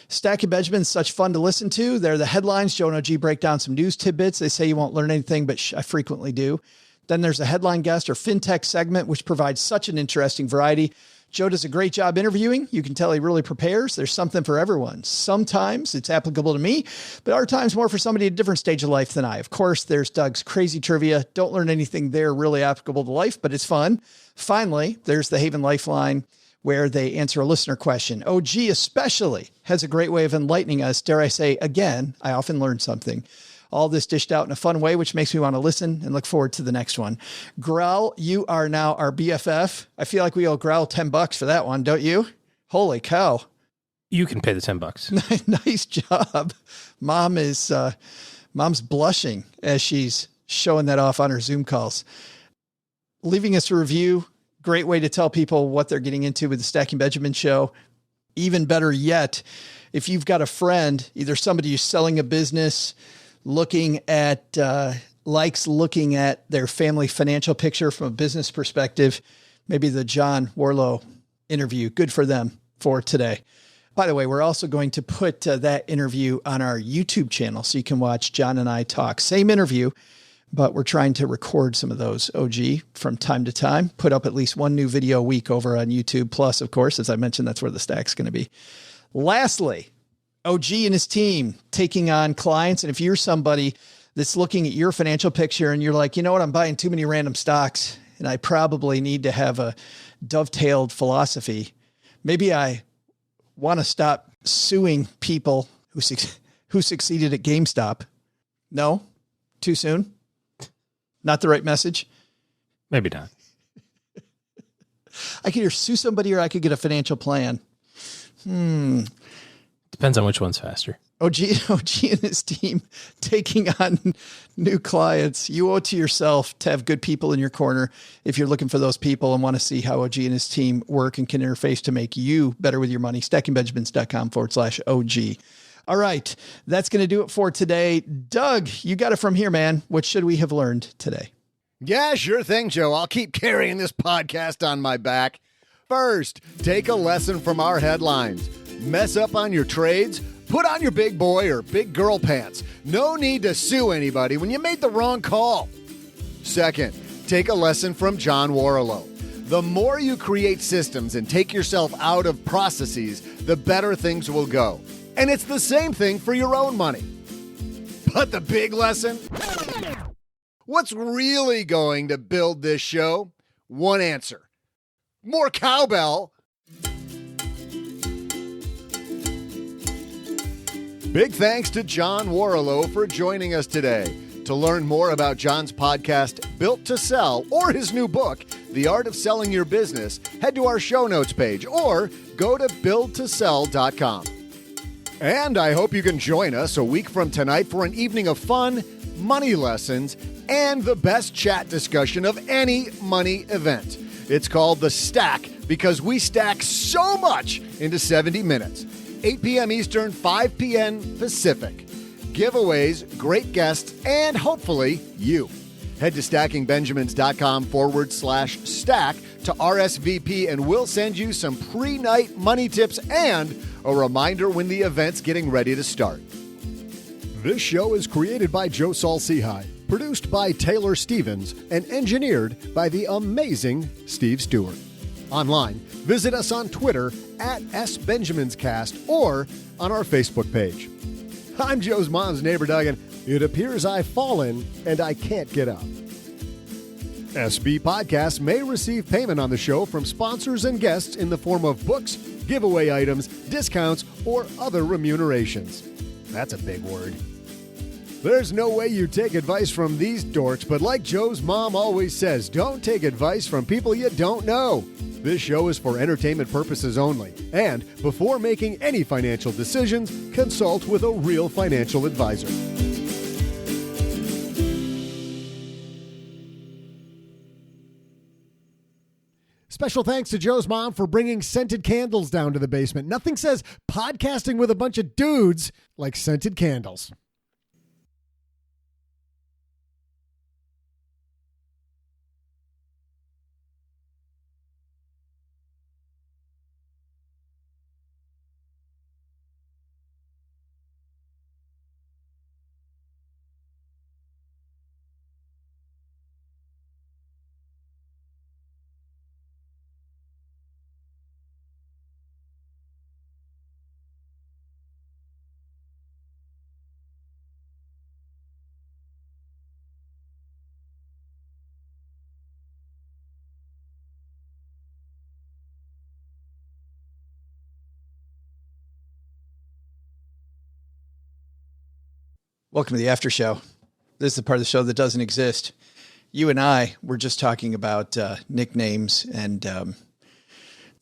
Stacking Benjamins, such fun to listen to. They're the headlines. Joe and OG break down some news tidbits. They say you won't learn anything, but I frequently do. Then there's a headline guest or fintech segment, which provides such an interesting variety. Joe does a great job interviewing. You can tell he really prepares. There's something for everyone. Sometimes it's applicable to me, but other times more for somebody at a different stage of life than I. Of course, there's Doug's crazy trivia. Don't learn anything there really applicable to life, but it's fun. Finally, there's the Haven Lifeline, where they answer a listener question. OG especially has a great way of enlightening us. Dare I say, again, I often learn something. All this dished out in a fun way, which makes me want to listen and look forward to the next one. Growl, you are now our BFF. I feel like we owe Growl $10 for that one, don't you? Holy cow. You can pay the $10. Nice job. Mom's blushing as she's showing that off on her Zoom calls. Leaving us a review. Great way to tell people what they're getting into with the Stacking Benjamin show. Even better yet, if you've got a friend, either somebody who's selling a business, looking at their family financial picture from a business perspective, maybe the John Warrillow interview, good for them for today. By the way, we're also going to put that interview on our YouTube channel so you can watch John and I talk. Same interview, but we're trying to record some of those, OG, from time to time, put up at least one new video a week over on YouTube. Plus, of course, as I mentioned, that's where the stack's going to be. Lastly, OG and his team taking on clients. And if you're somebody that's looking at your financial picture and you're like, you know what, I'm buying too many random stocks and I probably need to have a dovetailed philosophy. Maybe I want to stop suing people who succeeded at GameStop. No, too soon. Not the right message. Maybe not. I could either sue somebody or I could get a financial plan. Depends on which one's faster. OG and his team taking on new clients. You owe it to yourself to have good people in your corner if you're looking for those people and want to see how OG and his team work and can interface to make you better with your money. stackingbenjamins.com/OG. All right, that's going to do it for today. Doug, you got it from here, man. What should we have learned today? Yeah, sure thing, Joe. I'll keep carrying this podcast on my back. First, take a lesson from our headlines. Mess up on your trades? Put on your big boy or big girl pants. No need to sue anybody when you made the wrong call. Second, take a lesson from John Warrillow. The more you create systems and take yourself out of processes, the better things will go. And it's the same thing for your own money. But the big lesson? What's really going to build this show? One answer. More cowbell. Big thanks to John Warrillow for joining us today. To learn more about John's podcast, Built to Sell, or his new book, The Art of Selling Your Business, head to our show notes page or go to buildtosell.com. And I hope you can join us a week from tonight for an evening of fun, money lessons, and the best chat discussion of any money event. It's called The Stack because we stack so much into 70 minutes. 8 p.m. Eastern, 5 p.m. Pacific. Giveaways, great guests, and hopefully you. Head to stackingbenjamins.com/stack to RSVP and we'll send you some pre-night money tips and a reminder when the event's getting ready to start. This show is created by Joe Saul-Sehy, produced by Taylor Stevens, and engineered by the amazing Steve Stewart. Online, visit us on Twitter at SBenjaminsCast or on our Facebook page. I'm Joe's mom's neighbor, Doug, and it appears I've fallen and I can't get up. SB Podcasts may receive payment on the show from sponsors and guests in the form of books, giveaway items, discounts, or other remunerations. That's a big word. There's no way you take advice from these dorks, but like Joe's mom always says, don't take advice from people you don't know. This show is for entertainment purposes only, and before making any financial decisions, consult with a real financial advisor. Special thanks to Joe's mom for bringing scented candles down to the basement. Nothing says podcasting with a bunch of dudes like scented candles. Welcome to the after show. This is the part of the show that doesn't exist. You and I were just talking about nicknames, and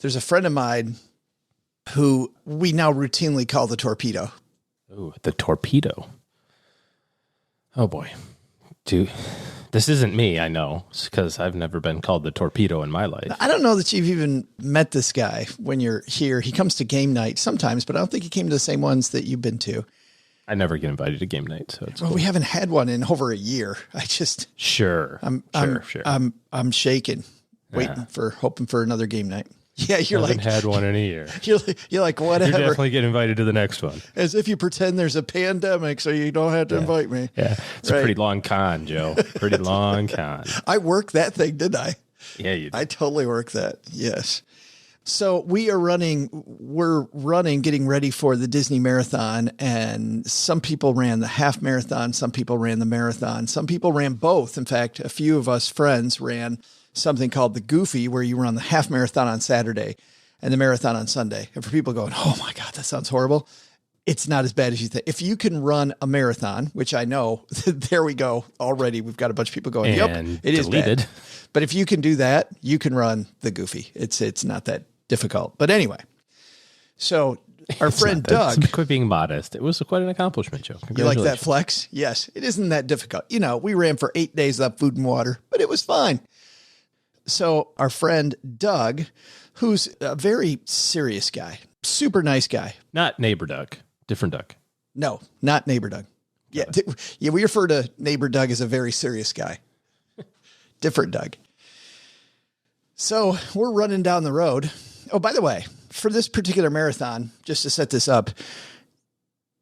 there's a friend of mine who we now routinely call the Torpedo. Ooh, the Torpedo. Oh boy. Dude, this isn't me, I know, because I've never been called the Torpedo in my life. I don't know that you've even met this guy when you're here. He comes to game night sometimes, but I don't think he came to the same ones that you've been to. I never get invited to game night, so it's cool. We haven't had one in over a year. Sure. I'm shaking, hoping for another game night. Yeah, you're haven't like had one in a year. You're like whatever. You definitely get invited to the next one. As if you pretend there's a pandemic, so you don't have to invite me. Yeah, it's a pretty long con, Joe. Pretty long con. I worked that thing, didn't I? Yeah, you did. I totally worked that. Yes. So we're running, getting ready for the Disney Marathon, and some people ran the half marathon, some people ran the marathon, some people ran both. In fact, a few of us friends ran something called the Goofy, where you run the half marathon on Saturday and the marathon on Sunday. And for people going, oh my God, that sounds horrible, it's not as bad as you think. If you can run a marathon, which I know, there we go. Already we've got a bunch of people going, yep, it is bad. But if you can do that, you can run the Goofy. It's not that difficult. But anyway, so our friend Doug. Quit being modest. It was quite an accomplishment, Joe. You like that flex? Yes. It isn't that difficult. You know, we ran for 8 days without food and water, but it was fine. So our friend Doug, who's a very serious guy, super nice guy. Not neighbor Doug. Different Doug. No, not neighbor Doug. Yeah. Yeah. We refer to neighbor Doug as a very serious guy. Different Doug. So we're running down the road. Oh, by the way, for this particular marathon, just to set this up,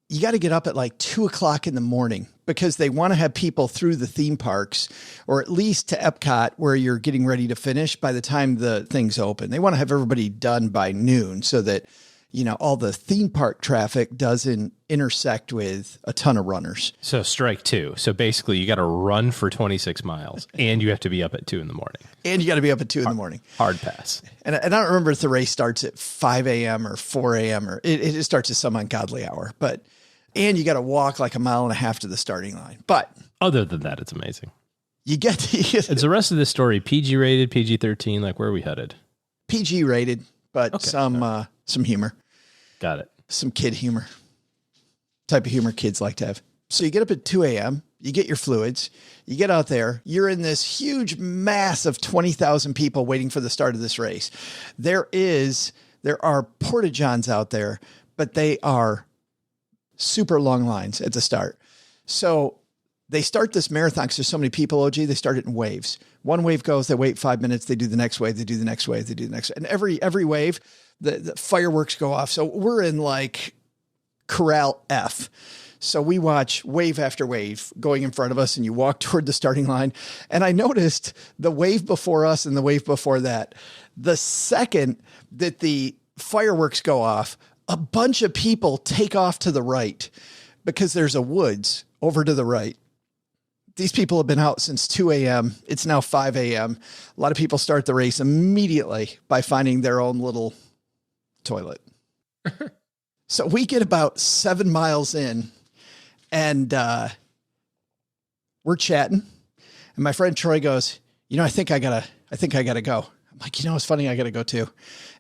you got to get up at like 2:00 in the morning because they want to have people through the theme parks, or at least to Epcot where you're getting ready to finish by the time the things open. They want to have everybody done by noon so that, you know, all the theme park traffic doesn't intersect with a ton of runners. So strike two. So basically you got to run for 26 miles and you have to be up at 2 a.m. And you got to be up at 2 a.m. Hard pass. And I don't remember if the race starts at 5 a.m. or 4 a.m. or it starts at some ungodly hour, and you got to walk like 1.5 miles to the starting line. But other than that, it's amazing. You get to, is the rest of this story PG rated, PG-13? Like, where are we headed? PG rated, but okay, some humor. Got it. Some kid humor. Type of humor kids like to have. So you get up at 2 a.m., you get your fluids, you get out there, you're in this huge mass of 20,000 people waiting for the start of this race. There are porta-johns out there, but they are super long lines at the start. So they start this marathon because there's so many people, OG, they start it in waves. One wave goes, they wait 5 minutes, they do the next wave, they do the next wave, they do the next. And every wave, the fireworks go off. So we're in like Corral F. So we watch wave after wave going in front of us, and you walk toward the starting line. And I noticed the wave before us and the wave before that, the second that the fireworks go off, a bunch of people take off to the right because there's a woods over to the right. These people have been out since 2 a.m. It's now 5 a.m. A lot of people start the race immediately by finding their own little toilet. So we get about 7 miles in, and we're chatting. And my friend Troy goes, you know, I think I gotta go. I'm like, you know, it's funny. I got to go too.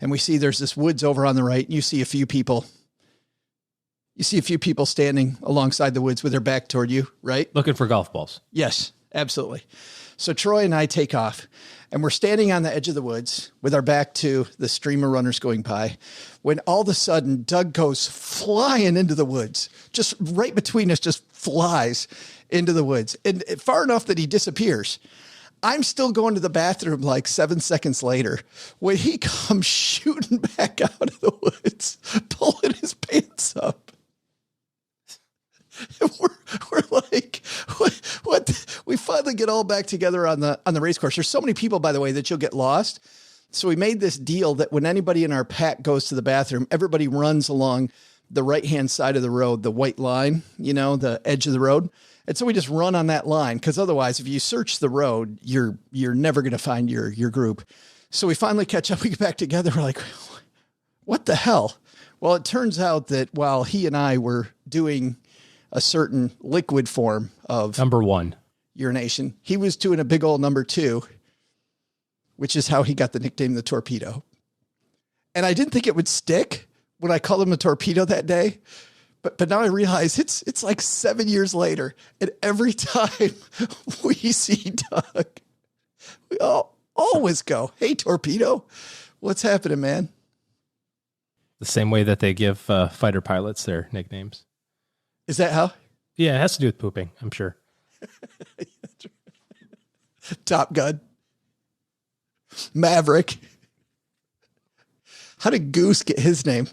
And we see there's this woods over on the right. And you see a few people standing alongside the woods with their back toward you, right? Looking for golf balls. Yes, absolutely. So Troy and I take off, and we're standing on the edge of the woods with our back to the stream of runners going by, when all of a sudden Doug goes flying into the woods, just right between us, just flies into the woods, and far enough that he disappears. I'm still going to the bathroom like 7 seconds later when he comes shooting back out of the woods, pulling his pants up. And we're like, what? We finally get all back together on the race course. There's so many people, by the way, that you'll get lost. So we made this deal that when anybody in our pack goes to the bathroom, everybody runs along the right-hand side of the road, the white line, you know, the edge of the road. And so we just run on that line, because otherwise, if you search the road, you're never going to find your group. So we finally catch up. We get back together. We're like, what the hell? Well, it turns out that while he and I were doing a certain liquid form of number 1 urination, he was doing a big old number 2, which is how he got the nickname the Torpedo. And I didn't think it would stick when I called him a torpedo that day. But now I realize it's like 7 years later, and every time we see Doug, we always go, "Hey, torpedo, what's happening, man?" The same way that they give fighter pilots their nicknames. Is that how? Yeah, it has to do with pooping, I'm sure. Top Gun. Maverick. How did Goose get his name?